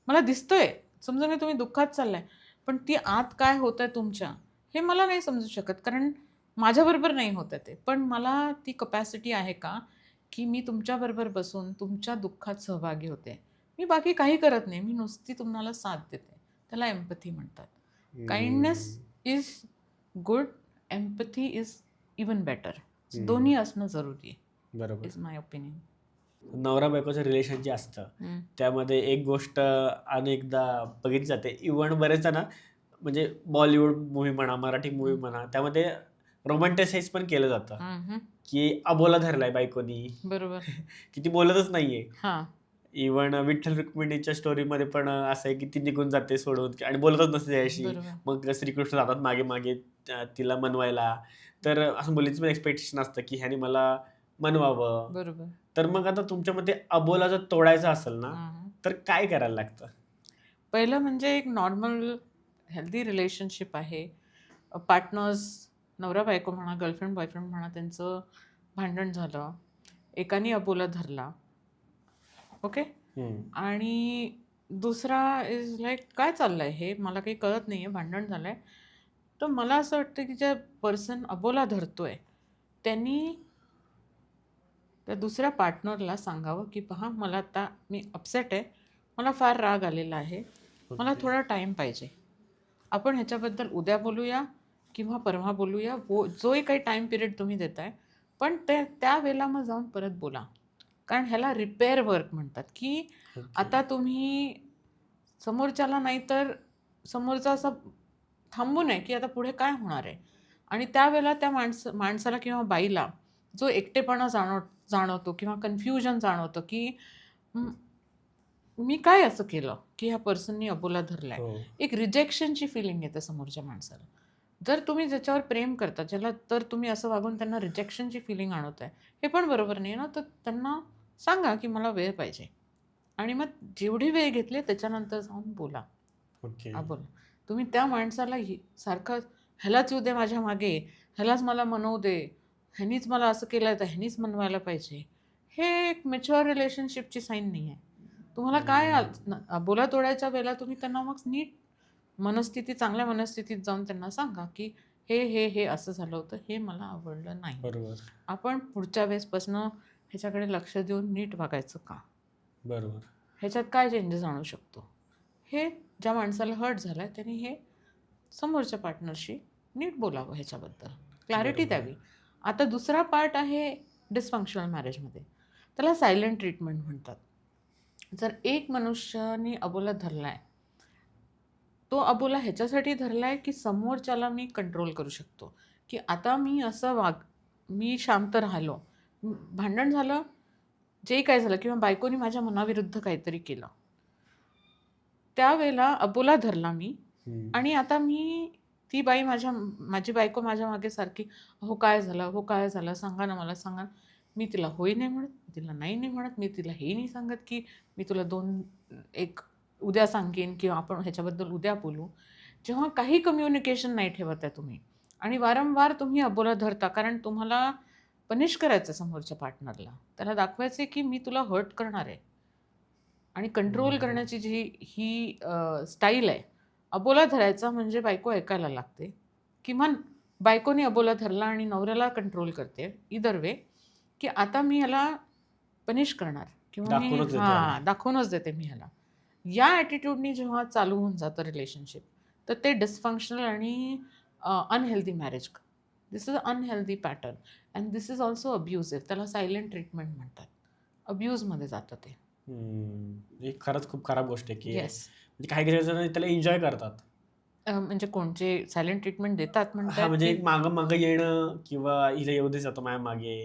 मला दिसतंय, समजा मी तुम्ही दुःखात चाललाय, पण ती आत काय होतंय तुमच्या, हे मला नाही समजू शकत, कारण माझ्याबरोबर नाही होत आहे ते. पण मला ती कपॅसिटी आहे का, की मी तुमच्याबरोबर बसून तुमच्या दुःखात सहभागी होते. मी बाकी काही करत नाही. मी नुसती तुम्हाला साथ देते. त्याला एम्पथी म्हणतात. काइंडनेस हम्म. Is good, empathy is even better. हम्म. दोन्ही असणं जरुरी आहे, बरोबर. Is my opinion. नवरा बायकोचं रिलेशन जे असतं, त्यामध्ये एक गोष्ट अनेकदा बघितली जाते. इव्हन बरेच जण म्हणजे बॉलिवूड मूव्ही म्हणा, मराठी मूव्ही म्हणा, त्यामध्ये रोमॅन्टिसाइज पण केलं जातं, की अबोला धरलाय बायकोनी, बरोबर. की ती बोलतच नाहीये. हां. इव्हन विठ्ठल रुक्मिणीच्या स्टोरीमध्ये पण असं आहे की ती निघून जाते सोडून आणि बोलतच नसते त्याच्याशी. बरोबर. मग श्रीकृष्ण जातात मागे मागे तिला मनवायला. तर असं मुलीचं पण एक्सपेक्टेशन असतं की ह्याने मला मनवावं. बरोबर. तर मग आता तुमच्या मते अबोला जर तोडायचा असेल ना, हं. तर काय करायला लागतं? पहिलं म्हणजे एक नॉर्मल हेल्दी रिलेशनशिप आहे. पार्टनर्स, नवरा बायको म्हणा, गर्लफ्रेंड बॉयफ्रेंड म्हणा, त्यांचं भांडण झालं. एकाने अबोला धरला. ओके. हं. आणि दुसरा इज लाईक काय चाललंय हे मला काही कळत नाहीये, भांडण झालंय. तर मला असं वाटतं की ज्या पर्सन अबोला धरतोय त्यांनी त्या दुसऱ्या पार्टनरला सांगावं की पहा मला आता मी अपसेट आहे, मला फार राग आलेला आहे, मला ओके. थोडा टाईम पाहिजे, आपण ह्याच्याबद्दल उद्या बोलूया किंवा परवा बोलूया, जोही काही टाईम पिरियड तुम्ही देताय, पण त्यावेळेला मग जाऊन परत बोला. कारण ह्याला रिपेअर वर्क म्हणतात की ओके. आता तुम्ही समोरच्याला नाही तर समोरचा असं थांबू नये की आता पुढे काय होणार आहे. आणि त्यावेळेला त्या माणसाला किंवा बाईला जो एकटेपणा जाणवतो किंवा कन्फ्युजन जाणवतं की "म, मी काय असं केलं की ह्या पर्सननी अबोला धरलाय." हो. एक रिजेक्शनची फिलिंग येते समोरच्या माणसाला. जर तुम्ही ज्याच्यावर प्रेम करता ज्याला तर तुम्ही असं वागून त्यांना रिजेक्शनची फिलिंग आणवताय, हे पण बरोबर नाही ना. तर त्यांना सांगा की मला वेळ पाहिजे आणि मग जेवढी वेळ घेतली त्याच्यानंतर जाऊन बोला. ओके. बोला. तुम्ही त्या माणसाला सारखं ह्यालाच येऊ दे माझ्या मागे, ह्यालाच मला मनवू दे, ह्यानीच मला असं केलं तर ह्यानीच मनवायला पाहिजे. हे एक मॅच्युअर रिलेशनशिपची साईन नाही आहे. तुम्हाला काय हं. बोला तोडायच्या वेळेला तुम्ही त्यांना मग नीट चांगल्या मनस्थितीत जाऊन त्यांना सांगा की हे असं झालं होतं, हे मला आवडलं नाही. बरोबर. आपण पुढच्या वेळेसपासनं ह्याच्याकडे लक्ष देऊन नीट वागायचं का? बरोबर. ह्याच्यात काय चेंजेस आणू शकतो? हे ज्या माणसाला हर्ट झालाय त्यांनी हे समोरच्या पार्टनरशी नीट बोलावं, ह्याच्याबद्दल क्लॅरिटी बरोबर. द्यावी. आता दुसरा पार्ट आहे डिस्फंक्शनल मॅरेजमध्ये, त्याला सायलेंट ट्रीटमेंट म्हणतात. जर एक मनुष्याने अबोला धरलाय, तो अबोला ह्याच्यासाठी धरलाय की समोरच्याला मी कंट्रोल करू शकतो, की आता मी असं मी शांत राहिलो, भांडण झालं, जे काही झालं किंवा बायकोनी माझ्या मनाविरुद्ध काहीतरी केलं, त्यावेळेला अबोला धरला मी. हं. आणि आता ती माझी बायको माझ्या मागे सारखी, "हो काय झालं? हो काय झालं? सांगा ना मला, सांगा." मी तिला होय नाही म्हणत, मी तिला नाही नाही म्हणत, मी तिला हे नाही सांगत की मी तुला एक उद्या सांगेन किंवा आपण ह्याच्याबद्दल उद्या बोलू. जेव्हा काही कम्युनिकेशन नाही ठेवत आहे तुम्ही आणि वारंवार तुम्ही अबोला धरता, कारण तुम्हाला पनिश करायचं समोरच्या पार्टनरला. त्याला दाखवायचं की मी तुला हर्ट करणार आहे. आणि कंट्रोल हं. करण्याची ही स्टाईल आहे. अबोला धरायचा म्हणजे बायको ऐकायला लागते. किमान बायकोने अबोला धरला आणि नवऱ्याला कंट्रोल करते. ईदर वे, की आता मी ह्याला पनिश करणार किंवा मी दाखवूनच देते याला. दाखवूनच देते मी ह्याला. या ॲटिट्यूडनी जेव्हा चालू होऊन जातं रिलेशनशिप, तर ते डिस्फंक्शनल आणि unhealthy marriage. This is a unhealthy pattern and this is also abusive. त्याला सायलेंट ट्रीटमेंट म्हणतात. अब्यूजमध्ये जातं ते. ही खरंच खूप खराब गोष्ट आहे, की येस. म्हणजे काही जण त्याला एन्जॉय करतात. म्हणजे कोणचे सायलेंट ट्रीटमेंट देतात हां, म्हणतायत म्हणजे की एक मागं-मागं येणं किंवा हिला येऊ देच आता माझ्या मागे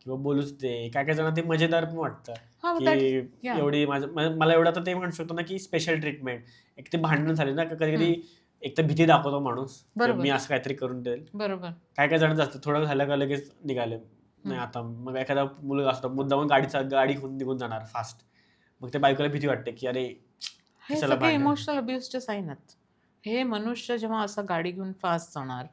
किंवा बोलूच दे. काही-काही जणांना ते मजेदार पण वाटतं, हां, दॅट की या. एवढी मला एवढं तर ते म्हणू शकतो ना, की स्पेशल ट्रीटमेंट. एक ते भांडण झाले ना, कधी-कधी एक तर भीती दाखवतो माणूस, की मी बरोबर, असं काहीतरी करून देईल. बरोबर. काही-काही जणांचं असतं थोडं झालं का लगेच निघाले. नाही हं. आता मग एखादा मुलगा असतो मुद्दामून गाडी घेऊन निघून जाणार फास्ट. मग त्या बायकोला भीती वाटते, की अरे हे कशाला सगळे भांडण. इमोशनल अब्यूजचे साईन आहेत. हे मनुष्य जेव्हा असं गाडी घेऊन फास्ट जाणार,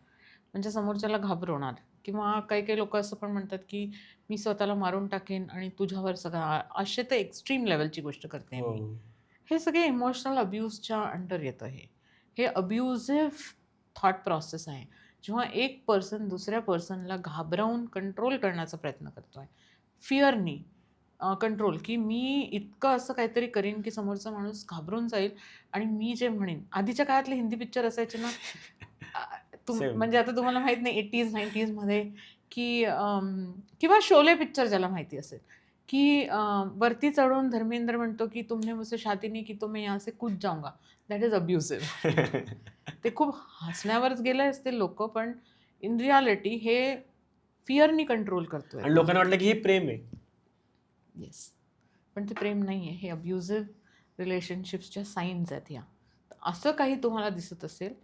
म्हणजे समोरच्याला घाबरवणार किंवा काही-काही लोकं असं पण म्हणतात, की मी स्वतःला मारून टाकेन आणि तुझ्यावर सगळा असे तर एक्स्ट्रीम लेव्हलची गोष्ट करते हो. मी. हे सगळे इमोशनल अब्यूजच्या अंडर येतं हे. हे अब्युझिव्ह थॉट प्रोसेस आहे. जेव्हा एक पर्सन दुसऱ्या पर्सनला घाबरवून कंट्रोल करण्याचा प्रयत्न करतोय. फिअरनी कंट्रोल, की मी इतकं असं काहीतरी करीन, की समोरचा माणूस घाबरून जाईल आणि मी जे म्हणेन. आधीच्या काळातले हिंदी पिक्चर असायचे ना, अ, सेम. म्हणजे आता तुम्हाला माहीत नाही 80s-90s मध्ये की किंवा शोले पिक्चर ज्याला माहिती असेल, की वरती चढून धर्मेंद्र म्हणतो, की "तुमने मुझसे शादी नहीं की तो मैं यहाँ से कूद जाऊंगा." That is abusive. ते खूप हसण्यावरच गेले असतील लोकं, पण इन रिॲलिटी हे फिअरनी कंट्रोल करतोय आणि तो. लोकांना वाटलं, की हे प्रेम आहे. येस. पण ते प्रेम नाही आहे, हे अब्युझिव्ह रिलेशनशिप्सच्या साईन्स आहेत ह्या. तर असं काही तुम्हाला दिसत असेल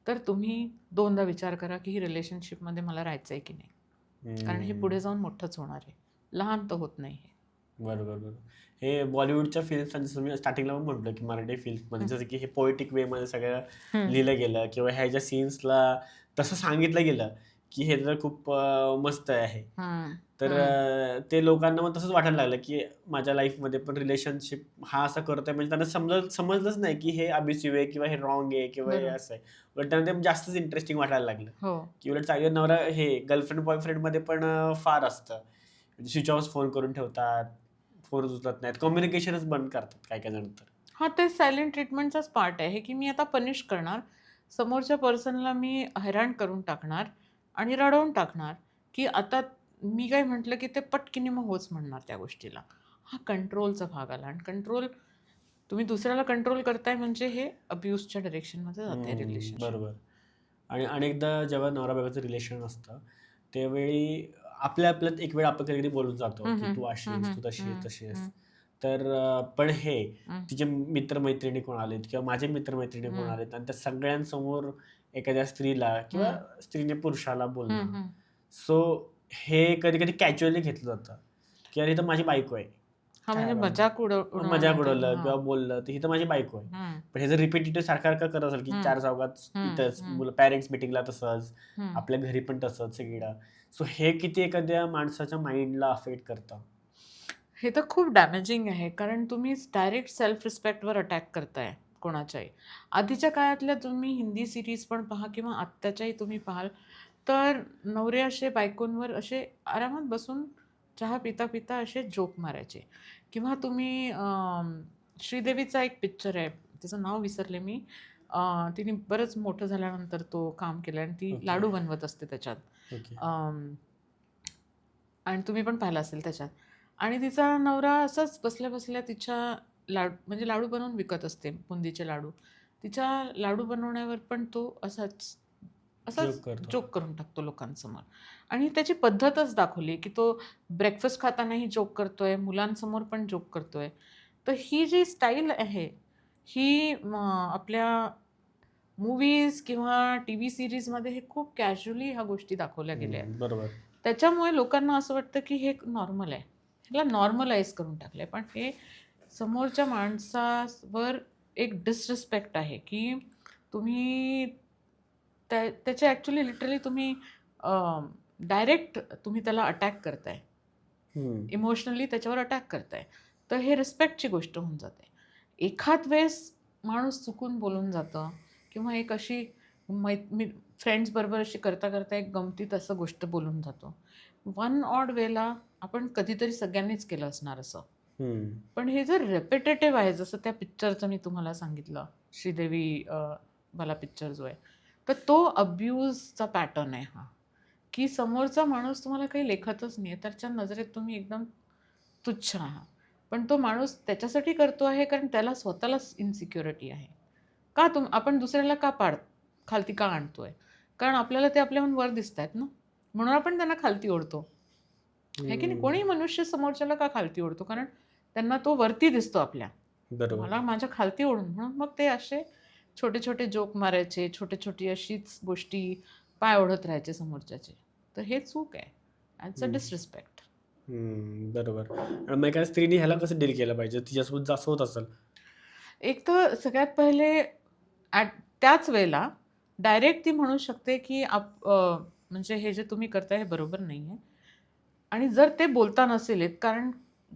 तर तुम्ही दोनदा विचार करा की ही रिलेशनशिपमध्ये मला राहायचं आहे की नाही, कारण हे पुढे जाऊन मोठंच होणार आहे, लहान तर होत नाही हे. बरोबर बरोबर. हे बॉलिवूडच्या फिल्म्स जसं मी स्टार्टिंगला पण म्हटलं की मराठी फिल्म्समध्ये जसं की हे पोएटिक वेमध्ये सगळं हम्म. लिहिलं गेलं किंवा ह्याच्या सीन्सला तसं सांगितलं गेलं की हे तर खूप मस्त आहे. हम्म. तर ते लोकांना मग तसंच वाटायला लागलं की माझ्या लाईफमध्ये पण रिलेशनशिप हा असा करतोय, म्हणजे त्यांना समजलंच नाही की हे अबिसिव्ह आहे किंवा हे रॉंग आहे किंवा हे बरोबर. असं आहे. उलट त्यांना ते जास्तच इंटरेस्टिंग वाटायला लागलं हो. की उलट चांगले नवरा हे गर्लफ्रेंड बॉयफ्रेंडमध्ये पण फार असतं. स्विच ऑफ फोन करून ठेवतात, फोन उचलत नाहीत, कम्युनिकेशनच बंद करतात काय काय जण तर. हां, ते सायलेंट ट्रीटमेंटचाच पार्ट आहे की मी आता पनिश करणार, समोरच्या पर्सनला मी हैराण करून टाकणार आणि रडवून टाकणार, की आता मी काय म्हटलं की ते पटकिनी मग होच म्हणणार त्या गोष्टीला. हा कंट्रोलचा भाग आला आणि कंट्रोल, तुम्ही दुसऱ्याला कंट्रोल करताय म्हणजे हे अब्यूजच्या डायरेक्शनमध्ये जात आहे रिलेशनशिप. बरोबर. आणि अनेकदा जेव्हा नवरा बायकोचं रिलेशन असतं त्यावेळी आपल्या आपल्यात एक वेळ आपण कधी बोलून जातो हं, की हं. तू अशी हं, आहेस, हं. तू तशी आहेस, हं, तशी आहेस. हं. तर पण हे हं. तिचे मित्रमैत्रिणी कोण आलेत किंवा माझे मित्रमैत्रिणी कोण हं. आलेत आणि त्या सगळ्यांसमोर एखाद्या स्त्रीला किंवा हं. स्त्रीने पुरुषाला हं, बोलणं, हं. सो हे कधी कधी कॅज्युअली घेतलं जातं की अरे, ही तर माझी बायको आहे, हां, काय म्हणजे आला मजाक मजाक उडवण्यात आला. उडवलं हां. किंवा बोललं तर ही तर माझी बायको आहे. हं. पण हे जर रिपीटेटिव्ह सारखं सारखं करत असेल की हं. चार चौघात हं. इथंच हं. मुलं पॅरेंट्स मिटिंगला तसंच, हं. आपल्या घरी पण तसंच सगळीकडं, सो हे किती एखाद्या माणसाच्या माइंडला अफेक्ट करतं. हे तर खूप डॅमेजिंग आहे, कारण तुम्ही डायरेक्ट सेल्फ रिस्पेक्टवर अटॅक करताय कोणाच्याही. आधीच्या काळातल्या तुम्ही हिंदी सिरीज पण पहा किंवा आत्ताच्याही तुम्ही पाहाल, तर नवरे असे बायकोंवर असे आरामात बसून चहा पिता पिता असे जोक मारायचे. किंवा तुम्ही श्रीदेवीचा एक पिक्चर आहे, त्याचं नाव विसरले मी. तिने बरंच मोठं झाल्यानंतर तो काम केलं आणि ती ओके. लाडू बनवत असते त्याच्यात. ओके. आणि तुम्ही पण पाहिलं असेल त्याच्यात. आणि तिचा नवरा असंच बसल्या-बसल्या तिच्या म्हणजे लाडू बनवून विकत असते, बुंदीचे लाडू. तिच्या लाडू बनवण्यावर पण तो असाच जोक असाच करतो. जोक करून टाकतो लोकांसमोर. आणि त्याची पद्धतच दाखवली, की तो ब्रेकफास्ट खातानाही जोक करतोय, मुलांसमोर पण जोक करतोय. तर ही जी स्टाईल आहे, ही आपल्या मूव्हीज किंवा टीव्ही सीरीजमध्ये हे खूप कॅज्युअली ह्या गोष्टी दाखवल्या गेल्या आहेत. बरोबर. त्याच्यामुळे लोकांना असं वाटतं की हे नॉर्मल आहे. ह्याला नॉर्मलाइज करून टाकलंय. पण हे समोरच्या माणसावर एक डिसरिस्पेक्ट आहे, की तुम्ही त्याचे ॲक्चुअली लिटरली तुम्ही डायरेक्ट तुम्ही त्याला अटॅक करताय. इमोशनली त्याच्यावर अटॅक करताय. तर हे रिस्पेक्टची गोष्ट होऊन जाते. एखाद वेळेस माणूस चुकून बोलून जातं किंवा एक अशी फ्रेंड्सबरोबर अशी करता एक गमतीत असं गोष्ट बोलून जातो. वन ऑड वेला आपण कधीतरी सगळ्यांनीच केलं असणार असं. पण हे जर रेपिटेटिव्ह आहे, जसं त्या पिक्चरचं मी तुम्हाला सांगितलं, श्रीदेवी वाला पिक्चर जो आहे, तर तो अब्यूजचा पॅटर्न आहे हा, की समोरचा माणूस तुम्हाला काही लेखतच नाही आहे, त्याच्या नजरेत तुम्ही एकदम तुच्छ आहात. पण तो माणूस त्याच्यासाठी करतो आहे कारण त्याला स्वतःलाच इन्सिक्युरिटी आहे. का आपण दुसऱ्याला का खालती का आणतोय? कारण आपल्याला ते आपल्याहून वर दिसतायत ना, म्हणून आपण त्यांना खालती ओढतो. आहे की नाही? कोणीही मनुष्य समोरच्याला का खालती ओढतो? कारण त्यांना तो वरती दिसतो आपल्या. बरोबर. मला माझ्या खालती ओढून, म्हणून मग ते असे छोटे-छोटे जोक मारायचे, छोटी-छोटी अशीच गोष्टी पाय ओढत राहायचे समोरच्याचे. तर हे चूक आहे. That's a disrespect. बरोबर. आणि मग एका स्त्रीने ह्याला कसं डील केलं पाहिजे तिच्यासोबत असं होत असेल? एक तर सगळ्यात पहिले त्याच वेळेला डायरेक्ट ती म्हणू शकते, की म्हणजे हे जे तुम्ही करताय हे बरोबर नाही आहे. आणि जर ते बोलता नसेल येत, कारण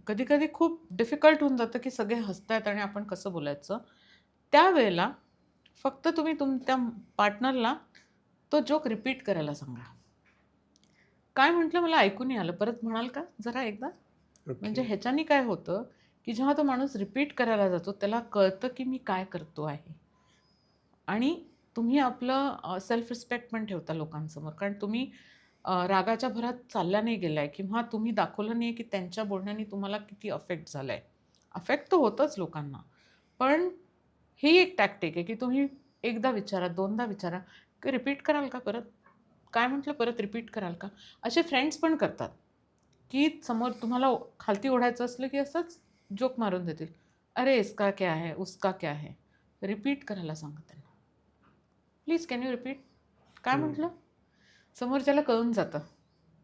कधी-कधी खूप डिफिकल्ट होऊन जातं, की सगळे हसतायत आणि आपण कसं बोलायचं? त्यावेळेला फक्त तुम्ही तुमच्या पार्टनरला तो जोक रिपीट करायला सांगा. काय म्हटलं मला ऐकू नाही आलं. परत म्हणाल का जरा एकदा? म्हणजे ओके. ह्याच्याने काय होतं, की जेव्हा तो माणूस रिपीट करायला जातो, त्याला कळतं, की मी काय करतो आहे. आणि तुम्ही आपलं सेल्फ रिस्पेक्ट पण ठेवता लोकांसमोर. कारण तुम्ही रागाच्या भरात चालल्या नाही गेलाय किंवा तुम्ही दाखवलं नाही की त्यांच्या बोलण्याने तुम्हाला किती अफेक्ट झालाय. अफेक्ट तर होतंच लोकांना. पण ही एक टॅक्टिक आहे, की तुम्ही एकदा विचारा, दोनदा विचारा, की रिपीट कराल का परत? काय म्हटलं परत रिपीट कराल का? असे फ्रेंड्स पण करतात, की समोर तुम्हाला खालती ओढायचं असलं, की असंच जोक मारून देतील, अरे इसका क्या है, उसका क्या है. रिपीट करायला सांगा त्यांना. प्लीज कॅन यू रिपीट, काय हम्म. म्हटलं. समोरच्याला कळून जातं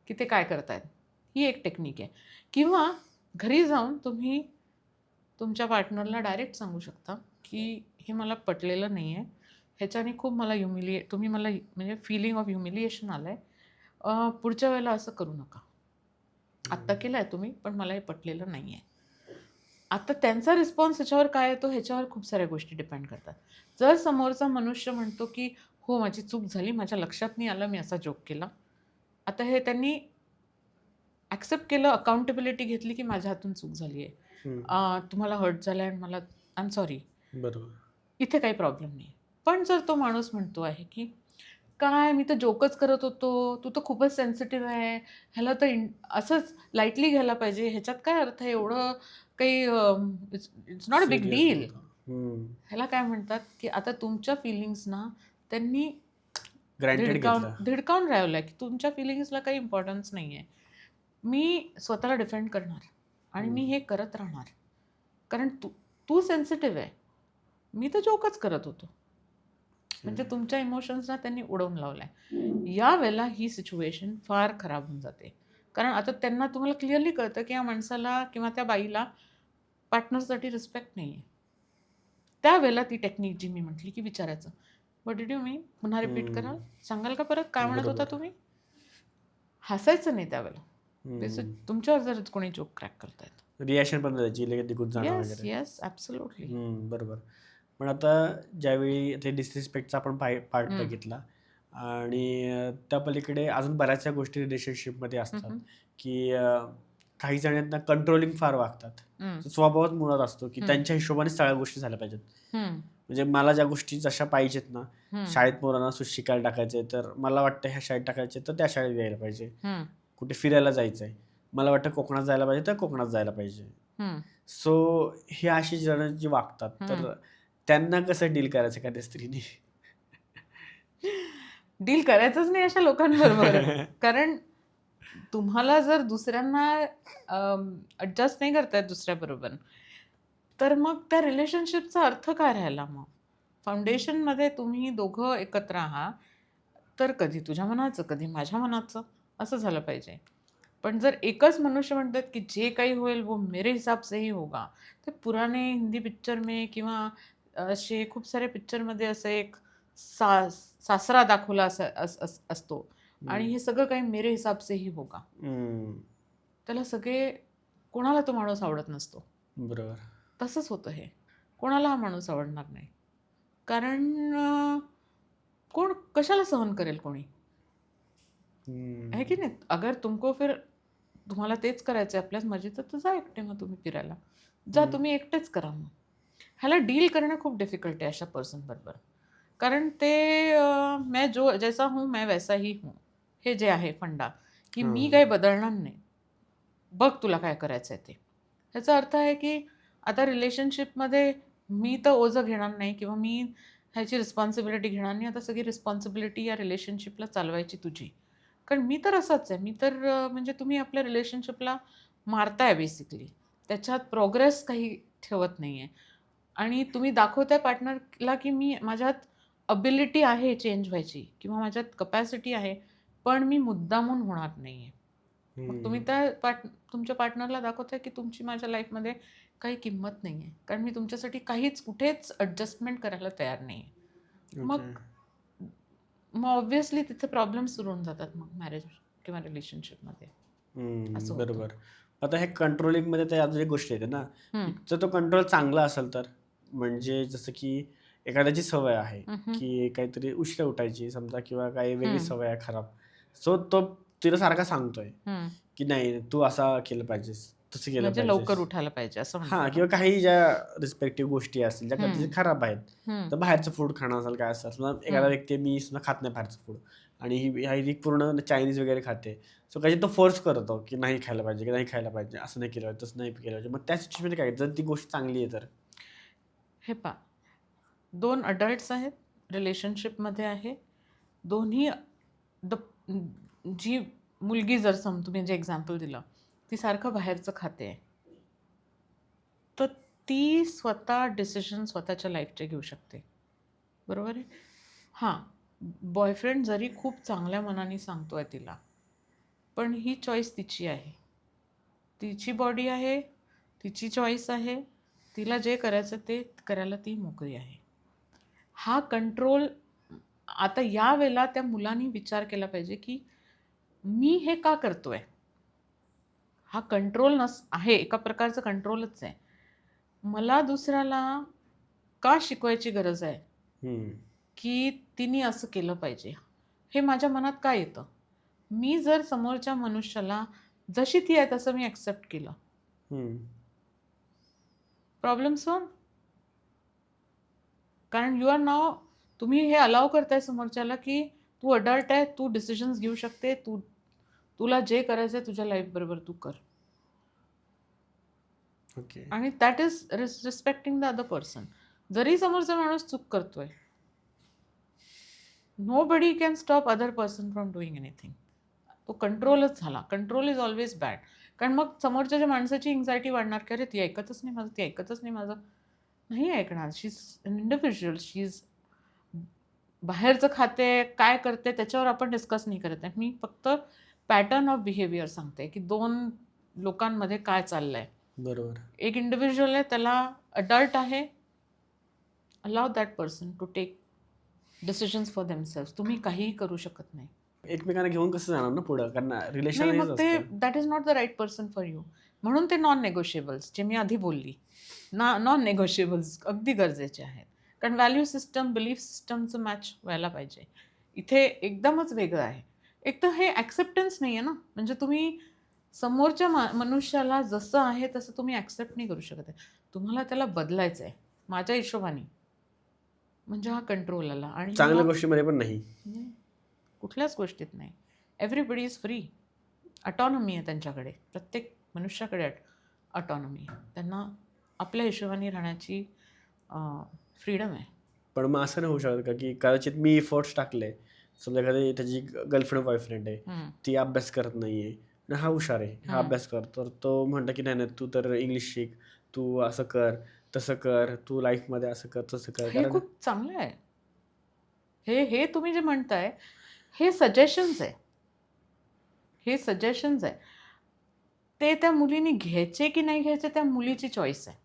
की ते काय करतायत. ही एक टेक्निक आहे. किंवा घरी जाऊन तुम्ही तुमच्या पार्टनरला डायरेक्ट सांगू शकता की हे मला पटलेलं नाही आहे, ह्याच्याने खूप मला तुम्ही मला म्हणजे फिलिंग ऑफ ह्युमिलिएशन आलं आहे, पुढच्या वेळेला असं करू नका. आत्ता केलं आहे तुम्ही, पण मला हे पटलेलं नाही आहे. आता त्यांचा रिस्पॉन्स ह्याच्यावर काय येतो ह्याच्यावर खूप साऱ्या गोष्टी डिपेंड करतात. जर समोरचा मनुष्य म्हणतो की हो माझी चूक झाली, माझ्या लक्षात नाही आलं, मी असा जोक केला. आता हे त्यांनी ॲक्सेप्ट केलं, अकाउंटेबिलिटी घेतली की माझ्या हातून चूक झाली आहे, हम्म. तुम्हाला हर्ट झालं आहे आणि मला आय एम सॉरी, बरोबर. इथे काही प्रॉब्लेम नाही. पण जर तो माणूस म्हणतो आहे की काय मी तर जोकच करत होतो, तू तर खूपच सेन्सिटिव्ह आहे, ह्याला तर असंच लाईटली घ्यायला पाहिजे, ह्याच्यात काय अर्थ आहे, एवढं काही it's not a big serious deal. नव्हता. हम्म. ह्याला काय म्हणतात की आता तुमच्या फिलिंग्सना त्यांनी ग्रँटेड घेतलं. धिडकावून राहिलं की तुमच्या फिलिंग्सला काही इम्पॉर्टन्स नाही आहे. मी स्वतःला डिफेंड करणार आणि मी हे करत राहणार, कारण तू तू सेन्सिटिव्ह आहे, मी तर जोकच करत होतो. म्हणजे तुमच्या इमोशन्सना त्यांनी उडवून लावलाय. यावेळेला ही सिच्युएशन फार खराब होऊन जाते, कारण आता त्यांना तुम्हाला क्लिअरली कळतं की या माणसाला किंवा त्या बाईला पार्टनरसाठी रिस्पेक्ट नाही आहे. त्यावेळेला ती टेक्निक जी मी म्हटली की विचारायचं, व्हॉट डिड यू मीन, पुन्हा रिपीट कराल, सांगाल का परत काय म्हणत होता बरोबर. तुम्ही. हसायचं नाही त्यावेळेला. हम्म. तुमच्यावर जर कोणी जोक क्रॅक करतायत. रिॲक्शन पण द्यायची लगेच निघून जाणं येस वगैरे. Yes absolutely. बरोबर. पण आता ज्यावेळी ते डिसरिस्पेक्टचा आपण पार्ट बघितला आणि त्या पलीकडे अजून बऱ्याचशा गोष्टी रिलेशनशिपमध्ये असतात की काही जणांना कंट्रोलिंग फार वागतात. स्वभावात मुळात असतो की त्यांच्या हिशोबाने सगळ्या गोष्टी झाल्या पाहिजेत. म्हणजे मला ज्या गोष्टी जशा पाहिजेत ना, शाळेत पोरांना शिकायला टाकायचे तर मला वाटतं ह्या शाळेत टाकायचे तर त्या शाळेत यायला पाहिजे. कुठे फिरायला जायचंय, मला वाटतं कोकणात जायला पाहिजे तर कोकणात जायला पाहिजे. सो हे अशी जण जी वागतात तर त्यांना कसं डील करायचं एखाद्या स्त्रीने. डील करायचंच नाही अशा लोकांबरोबर. कारण तुम्हाला जर दुसऱ्यांना ॲडजस्ट नाही करतायत दुसऱ्याबरोबर, तर मग त्या रिलेशनशिपचा अर्थ काय राहिला. मग फाउंडेशनमध्ये तुम्ही दोघं एकत्र आहात, तर कधी तुझ्या मनाचं कधी माझ्या मनाचं असं झालं पाहिजे. पण जर एकच मनुष्य म्हणतात की जे काही होईल वो मेरे हिसाब से ही होगा, तर पुराने हिंदी पिक्चर में किंवा असे खूप सारे पिक्चरमध्ये असं एक सासरा दाखवला असतो आणि हे सगळं काही मेरे हिसाब से ही होगा. त्याला सगळे कोणाला तो माणूस आवडत नसतो. बरोबर. तसंच होतं हे. कोणाला हा माणूस आवडणार नाही, कारण कोण कशाला सहन करेल कोणी, आहे की नाही. अगर तुम्हाला तेच करायचं आहे आपल्याच मर्जीचं, तर जा एकटे, मग तुम्ही फिरायला जा, तुम्ही एकटेच करा. मग ह्याला डील करणं खूप डिफिकल्ट आहे अशा पर्सन बरोबर, कारण ते मैं जैसा हूँ मैं वैसा ही हूँ, हे जे आहे फंडा, की मी काही बदलणार नाही, बघ तुला काय करायचं आहे ते. ह्याचा अर्थ आहे की आता रिलेशनशिपमध्ये मी तर ओझं घेणार नाही किंवा मी ह्याची रिस्पॉन्सिबिलिटी घेणार नाही. आता सगळी रिस्पॉन्सिबिलिटी या रिलेशनशिपला चालवायची तुझी, कारण मी तर असाच आहे. मी तर म्हणजे तुम्ही आपल्या रिलेशनशिपला मारताय बेसिकली, त्याच्यात प्रोग्रेस काही ठेवत नाही आहे आणि तुम्ही दाखवताय पार्टनरला की मी माझ्यात अबिलिटी आहे चेंज व्हायची किंवा माझ्यात कपॅसिटी आहे, पण मी मुद्दामून होणार नाही आहे. मग तुम्ही तुमच्या पार्टनरला दाखवताय की तुमची माझ्या लाईफमध्ये काही किंमत नाही आहे, कारण मी तुमच्यासाठी कुठेच ॲडजस्टमेंट करायला तयार नाही आहे. मग ऑब्व्हियसली तिथे प्रॉब्लेम सुरू होऊन जातात मग मॅरेज किंवा रिलेशनशिपमध्ये. बरोबर. आता हे कंट्रोलिंगमध्ये ते अजून एक गोष्ट येते ना, जर तो कंट्रोल चांगला असेल तर, म्हणजे जसं की एखाद्याची सवय आहे की काहीतरी उशिरा उठायची समजा किंवा काही वेगळी सवय आहे खराब, सो तो तिला सारखा सांगतोय की नाही तू असा केलं पाहिजेस, तसं केलं म्हणजे पाहिजे, लवकर उठायला पाहिजे असं हां, किंवा काही ज्या रिस्पेक्टिव्ह गोष्टी असतील ज्या कधी खराब आहेत, तर बाहेरचं फूड खाणं असेल काय असेल, समजा एखादा व्यक्ती मी सुद्धा खात नाही बाहेरचं फूड आणि ही पूर्ण चायनीज वगैरे खाते, सो काही तो फोर्स करतो की नाही खायला पाहिजे, की नाही खायला पाहिजे, असं नाही केलं पाहिजे, तसं नाही केलं पाहिजे. मग त्या सिच्युएशनमध्ये काय जर ती गोष्ट चांगली आहे तर. हे पहा, 2 अडल्ट्स आहेत, रिलेशनशिपमध्ये आहे, दोन्ही जी मुलगी जर तुम्ही जे एक्झाम्पल दिलं ती सारखं बाहेरचं खाते, तर ती स्वतः डिसिजन स्वतःच्या लाईफचे घेऊ शकते. बरोबर आहे. हां, बॉयफ्रेंड जरी खूप चांगल्या मनाने सांगतोय तिला, पण ही चॉईस तिची आहे. तिची बॉडी आहे, तिची चॉईस आहे. तिला जे करायचं ते करायला ती मोकळी आहे. हा कंट्रोल आता या वेळेला त्या मुलांनी विचार केला पाहिजे, की मी हे का करतोय? हा कंट्रोल आहे, एका प्रकारचं कंट्रोलच आहे. मला दुसऱ्याला का शिकवायची गरज आहे, हम्म. की तिने असं केलं पाहिजे? हे माझ्या मनात का येतं? मी जर समोरच्या मनुष्याला जशी ती आहे तसं मी ॲक्सेप्ट केलं, हम्म. Problem solve. कारण यू आर नाव तुम्ही हे अलाव करताय समोरच्याला, की तू अडल्ट आहे, तू डिसिजन्स घेऊ शकते, तुला जे करायचं आहे तुझ्या लाईफ बरोबर तू कर. ओके. आणि that is respecting the other person. जरी समोरचा माणूस चूक करतोय, nobody can stop other person from doing anything. तो कंट्रोलच झाला. Control is always bad. कारण मग समोरच्या माणसाची एन्झायटी वाढणार, की अरे ती ऐकतच नाही माझं, ती ऐकतच नाही माझं. नाही ऐकणार. She is an individual. She is बाहेरचं खाते, काय करते त्याच्यावर आपण डिस्कस नाही करत आहे. मी फक्त पॅटर्न ऑफ बिहेवियर सांगते, की 2 लोकांमध्ये काय चाललंय. बरोबर. एक इंडिव्हिज्युअल आहे, त्याला अडल्ट आहे, allow that person to take decisions for themselves. तुम्ही काहीही करू शकत नाही. एकमेकांना घेऊन कसं जाणार ना पुढं, कारण रिलेशन नाही, हेच मग ते असतं. That is not the right person for you. म्हणून ते नॉन नेगोशिएबल्स जे मी आधी बोलली, नॉन नेगोशिएबल्स अगदी गरजेचे आहेत. कारण व्हॅल्यू सिस्टम, बिलीफ सिस्टमचं मॅच व्हायला पाहिजे. इथे एकदमच वेगळं आहे. एक तर हे ॲक्सेप्टन्स नाही आहे ना, म्हणजे तुम्ही समोरच्या मनुष्याला जसं आहे तसं तुम्ही ॲक्सेप्ट नाही करू शकत आहे. तुम्हाला त्याला बदलायचं आहे माझ्या हिशोबाने. म्हणजे हा कंट्रोल आला. आणि चांगल्या मग गोष्टीमध्ये पण नाही. नाही, कुठल्याच गोष्टीत नाही. Everybody is free. ऑटॉनॉमी आहे त्यांच्याकडे. प्रत्येक मनुष्याकडे ऑटॉनॉमी आहे. त्यांना आपल्या हिशोबाने राहण्याची फ्रीडम आहे. पण मग असं नाही होऊ शकत का, की कदाचित मी एफर्ट्स टाकले, समजा एखादी त्याची गर्लफ्रेंड बॉयफ्रेंड आहे, हम्म. ती अभ्यास करत नाहीये आणि हा हुशार आहे, हा अभ्यास कर, तर तो म्हणतो की नाही नाही तू तर इंग्लिश शिक, तू असं कर, तसं कर, तू लाईफमध्ये असं कर, तसं कर. हे कारण खूप चांगलं आहे. हे तुम्ही जे म्हणताय हे सजेशन्स आहे. हे सजेशन्स आहे. ते त्या मुलीने घ्यायचे की नाही घ्यायचे त्या मुलीची चॉईस आहे.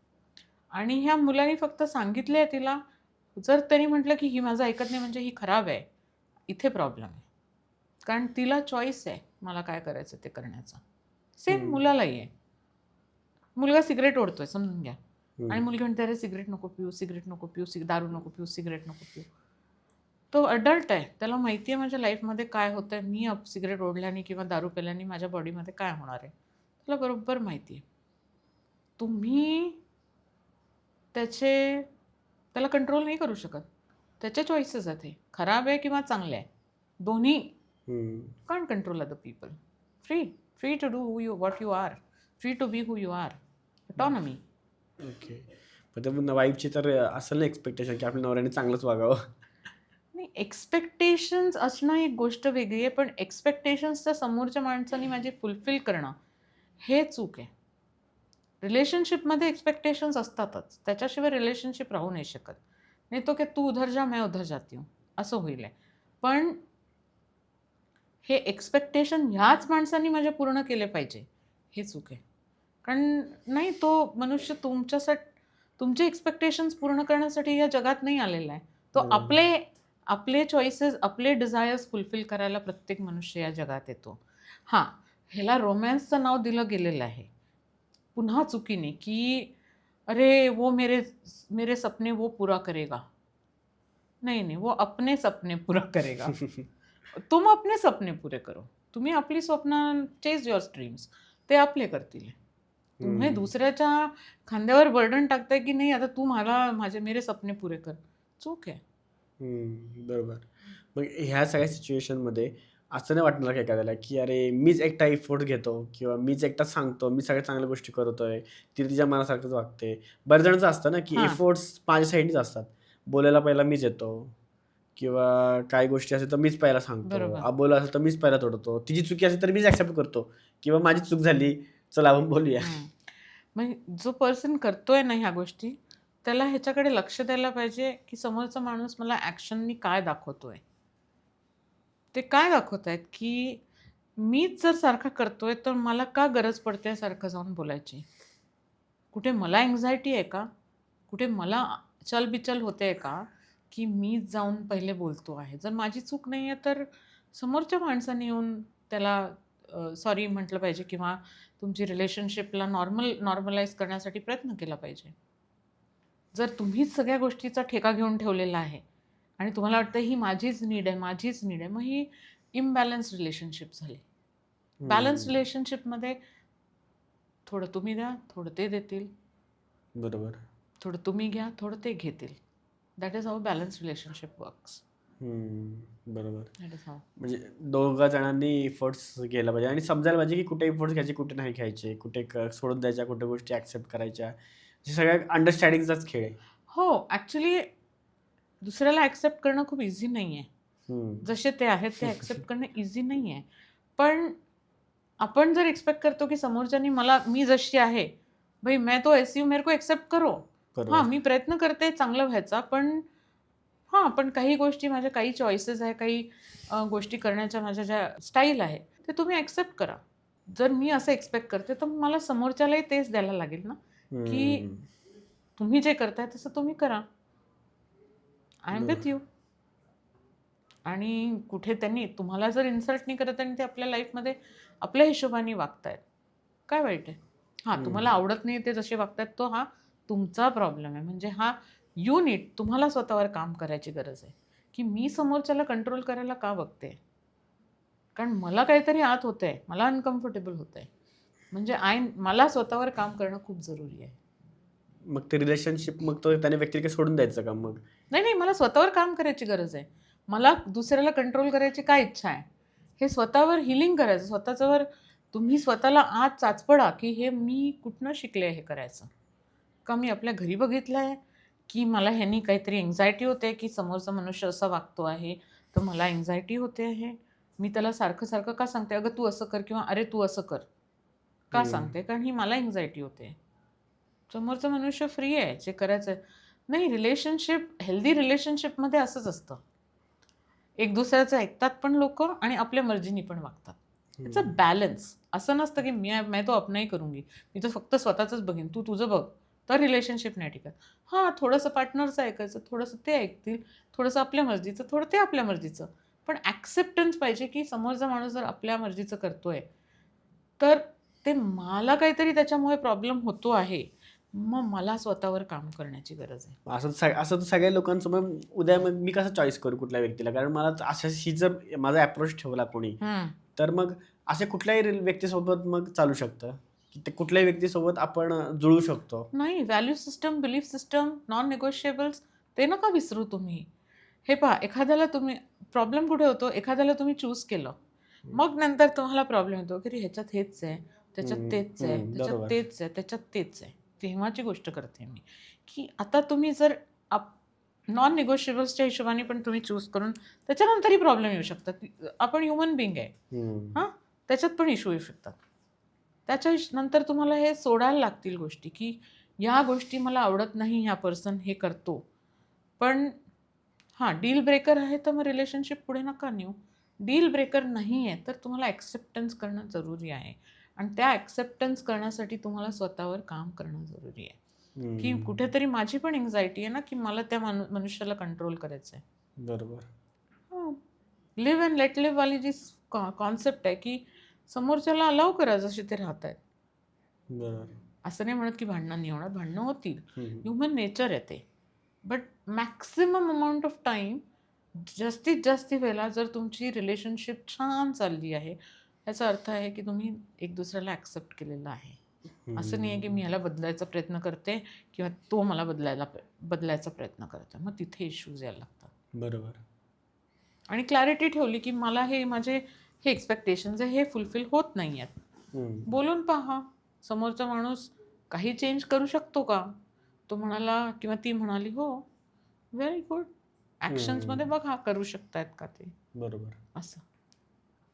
आणि ह्या मुलाने फक्त सांगितले आहे तिला. जर त्यांनी म्हटलं की ही माझं ऐकत नाही म्हणजे ही खराब आहे, इथे प्रॉब्लेम आहे. कारण तिला चॉईस आहे मला काय करायचं ते करण्याचा. सेम मुलालाही आहे. मुलगा सिगरेट ओढतोय समजून घ्या, आणि मुलगी म्हणते अरे सिगरेट नको पिऊ, सिगरेट नको पिऊ, दारू नको पिऊ, सिगरेट नको पिऊ. तो अडल्ट आहे, त्याला माहिती आहे माझ्या लाईफमध्ये काय होतं आहे, मी सिगरेट ओढल्याने किंवा दारू पिल्याने माझ्या बॉडीमध्ये काय होणार आहे, त्याला बरोबर माहिती आहे. तुम्ही त्याला कंट्रोल नाही करू शकत. त्याचे चॉईसेस आहेत. हे खराब आहे किंवा चांगले आहे, दोन्ही. Can't control other people. Free to do what you are, free to be who you are. Autonomy. Okay. पण ते वाईफची तर असेल ना एक्सपेक्टेशन की आपल्या नवऱ्याने चांगलंच वागावं. नाही, एक्सपेक्टेशन्स असणं एक गोष्ट वेगळी आहे, पण एक्सपेक्टेशन्सच्या समोरच्या माणसाने माझी फुलफिल करणं हे चूक आहे. रिलेशनशिपमध्ये एक्सपेक्टेशन्स असतातच, त्याच्याशिवाय रिलेशनशिप राहू नाही शकत. नाही तो की तू उधर जा मैं उधर जाती हूँ असं होईल आहे. पण हे एक्सपेक्टेशन ह्याच माणसांनी माझ्या पूर्ण केले पाहिजे हे चूक आहे. कारण नाही, तो मनुष्य तुमचे एक्सपेक्टेशन्स पूर्ण करण्यासाठी या जगात नाही आलेला आहे. तो आपले चॉईसेस, आपले डिझायर्स फुलफिल करायला प्रत्येक मनुष्य या जगात येतो. हां, ह्याला रोमॅन्सचं नाव दिलं गेलेलं आहे पुन्हा चुकीने, की अरे वो मेरे सपने वो पूरा करेगा. नहीं, वो अपने सपने पूरा करेगा. तुम अपने सपने पुरे करो. तुम्ही आपली स्वप्न, चेज युअर ड्रीम्स, ते आपले करतील. तुम्ही दुसऱ्याच्या खांद्यावर बर्डन टाकताय की नाही आता तू मेरे सपने पुरे कर. चूक आहे. बरोबर. मग ह्या सगळ्या सिच्युएशनमध्ये असं नाही वाटणार का एखाद्याला की अरे मीच एकटा एफर्ट घेतो किंवा मीच एकटा सांगतो, मी सगळ्या चांगल्या गोष्टी करतोय, ती तिच्या मनासारखंच वागते. बऱ्याच जणांचं असतं ना की हां. एफर्ट्स माझ्या साईडनीच असतात. बोलायला पहिला मीच येतो किंवा काही गोष्टी असेल तर मीच पहिला सांगतो, बरोबर. अबोला असेल तर मीच पहिला तोडतो, तिची चुकी असेल तर मीच ॲक्सेप्ट करतो किंवा माझी चूक झाली, चला आपण बोलूया. मग जो पर्सन करतोय ना ह्या गोष्टी, त्याला ह्याच्याकडे लक्ष द्यायला पाहिजे की समोरचा माणूस मला ॲक्शननी काय दाखवतोय. ते काय दाखवत आहेत की मीच जर सारखा करतोय तर मला का गरज पडते सारखं जाऊन बोलायची. कुठे मला अँक्झायटी आहे का? कुठे मला चलबिचल होते का की मीच जाऊन पहिले बोलतो आहे. जर माझी चूक नाही आहे तर समोरच्या माणसाने येऊन त्याला सॉरी म्हटलं पाहिजे किंवा तुमची रिलेशनशिपला नॉर्मलाइज करण्यासाठी प्रयत्न केला पाहिजे. जर तुम्हीच सगळ्या गोष्टीचा ठेका घेऊन ठेवलेला आहे आणि तुम्हाला वाटतं ही माझीच नीड आहे, माझीच नीड आहे, मग ही इम्बॅलन्स रिलेशनशिप झाली. बॅलन्स हम्म. रिलेशनशिपमध्ये थोडं तुम्ही द्या, थोडं ते देतील, बरोबर. थोडं तुम्ही घ्या, थोडं ते घेतील. That is how balance relationship works. बरोबर. That is how. म्हणजे दोघा जणांनी एफर्ट्स घ्यायला पाहिजे आणि समजायला पाहिजे की कुठे एफर्ट्स घ्यायचे, कुठे नाही घ्यायचे, कुठे सोडून द्यायच्या, कुठे गोष्टी ॲक्सेप्ट करायच्या. हे सगळ्या अंडरस्टँडिंगचाच खेळ आहे. हो, ॲक्च्युली दुसऱ्याला ॲक्सेप्ट करणं खूप इझी नाही आहे. हम्म. जसे ते आहेत ते ॲक्सेप्ट करणं इझी नाही आहे. पण आपण जर एक्सपेक्ट करतो की समोरच्यानी मी जशी आहे, भाई मैं तो ऐसी हूँ, मेरे को एक्सेप्ट करो. बरोबर. मी प्रयत्न करते चांगलं व्हायचा, पण काही गोष्टी माझ्या काही चॉईसेस आहे, काही गोष्टी करण्याच्या माझ्या ज्या स्टाईल आहे, ते तुम्ही एक्सेप्ट करा. जर मी असं एक्सपेक्ट करते तर मला समोरच्यालाही तेच द्यायला लागेल ना, की हम्म. तुम्ही जे करताय तसं तुम्ही करा. आय एम विथ बरोबर. यू. आणि कुठे त्यांनी तुम्हाला जर इन्सल्ट नाही करत आणि ते आपल्या लाईफमध्ये आपल्या हिशोबाने वागतायत, काय वाईट आहे? तुम्हाला हम्म. आवडत नाही ते जसे वागतायत तो तुमचा प्रॉब्लेम आहे. म्हणजे तुम्हाला स्वतःवर काम करायची गरज आहे, की मी समोरच्याला कंट्रोल करायला का बघते? कारण मला काहीतरी आत होतंय, मला अनकम्फर्टेबल होतंय. म्हणजे मला स्वतःवर काम करणं खूप जरुरी आहे. मग ते रिलेशनशिप मग तो त्याने व्यक्ती सोडून द्यायचं का मग? नाही, मला स्वतःवर काम करायची गरज आहे. मला दुसऱ्याला कंट्रोल करायची काय इच्छा आहे? हे स्वतःवर हीलिंग करायचं. स्वतःच्यावर तुम्ही स्वतःला आत चाचपडा, की हे मी कुठनं शिकले हे करायचं? का मी आपल्या घरी बघितलं आहे, की मला ह्यानी काहीतरी अँक्झायटी होते, की समोरचा मनुष्य असा वागतो आहे, तर मला अँक्झायटी होते आहे. मी त्याला सारखं-सारखं का सांगते, "अगं तू असं कर" किंवा "अरे तू असं कर." का हम्म. सांगते? कारण ही मला अँक्झायटी होते. समोरचा मनुष्य फ्री आहे, जे करायचं आहे. नाही, हेल्दी रिलेशनशिपमध्ये असंच असतं. एक दुसऱ्याचं ऐकतात पण लोकं आणि आपल्या मर्जीनी पण वागतात. It's a balance. असं नसतं की मैं तो अपना ही करूंगी. मी तर फक्त स्वतःचंच बघीन, तू तुझं बघ. तर रिलेशनशिप नाही टिकत. थोडंसं पार्टनरचं ऐकायचं, थोडंसं ते ऐकतील, थोडंसं आपल्या मर्जीचं, थोडं ते आपल्या मर्जीचं. पण ॲक्सेप्टन्स पाहिजे की समोरचा माणूस जर आपल्या मर्जीचं करतोय, तर ते मला काहीतरी त्याच्यामुळे प्रॉब्लेम होतो आहे. मग मला स्वतःवर काम करण्याची गरज आहे. असं तर सगळ्या लोकांचं मग उद्या मग मी कसं चॉईस करू कुठल्या व्यक्तीला? कारण मला अशाशी जर माझा अप्रोच ठेवला कोणी, तर मग अशा कुठल्याही व्यक्तीसोबत मग चालू शकतं, की ते कुठल्याही व्यक्तीसोबत आपण जुळू शकतो. नाही, value system, belief system, non negotiables ते नका विसरू तुम्ही. हे पहा, प्रॉब्लेम कुठे होतो? एखाद्याला तुम्ही चूज केलं. मग नंतर तुम्हाला प्रॉब्लेम येतो, की "अरे ह्याच्यात हेच आहे, त्याच्यात तेच आहे, त्याच्यात बरोबर. तेच आहे, त्याच्यात तेच आहे." तेव्हाची गोष्ट करते मी, की आता तुम्ही जर नॉन निगोशिएबल्सच्या हिशोबाने पण तुम्ही चूज करून त्याच्यानंतरही प्रॉब्लेम येऊ शकतात. आपण ह्युमन बीइंग आहे. हम्म. हां, त्याच्यात पण इश्यू येऊ शकतात. नंतर तुम्हाला हे सोडायला लागतील गोष्टी, की ह्या गोष्टी मला आवडत नाही, हा पर्सन हे करतो. पण डील ब्रेकर आहे तर मग रिलेशनशिप पुढे नका नेऊ. डील ब्रेकर नाही आहे तर तुम्हाला ॲक्सेप्टन्स करणं जरुरी आहे. आणि त्या ॲक्सेप्टन्स करण्यासाठी तुम्हाला स्वतःवर काम करणं जरुरी आहे. की हम्म. कुठेतरी माझी पण अँक्झायटी आहे ना, की मला त्या मनुष्याला कंट्रोल करायचं आहे. बरोबर. लिव्ह अँड लेट लिव्ह वाली जी कॉन्सेप्ट आहे, की समोरच्याला अलाव करा जसे ते राहत आहेत. बरोबर. असं नाही म्हणत की भांडणं नाही होणार, भांडणं होतील. हम्म. ह्युमन नेचर आहे ते. But maximum amount of time जास्तीत जास्त वेळेला जर तुमची रिलेशनशिप छान चालली आहे, याचा अर्थ आहे की तुम्ही एक दुसऱ्याला ॲक्सेप्ट केलेलं आहे. असं नाही आहे की मी ह्याला बदलायचा प्रयत्न करते किंवा तो मला बदलायचा प्रयत्न करतो. मग तिथे इश्यूज यायला लागतात. बरोबर. आणि क्लॅरिटी ठेवली की मला हे एक्सपेक्टेशन्स आहे, हे फुलफिल होत नाही आहेत. हम्म. बोलून पहा, समोरचा माणूस काही चेंज करू शकतो का? तो म्हणाला किंवा ती म्हणाली, "हो, व्हेरी गुड." ॲक्शन्समध्ये हम्म. बघा करू शकतायत का ते, बरोबर. असं.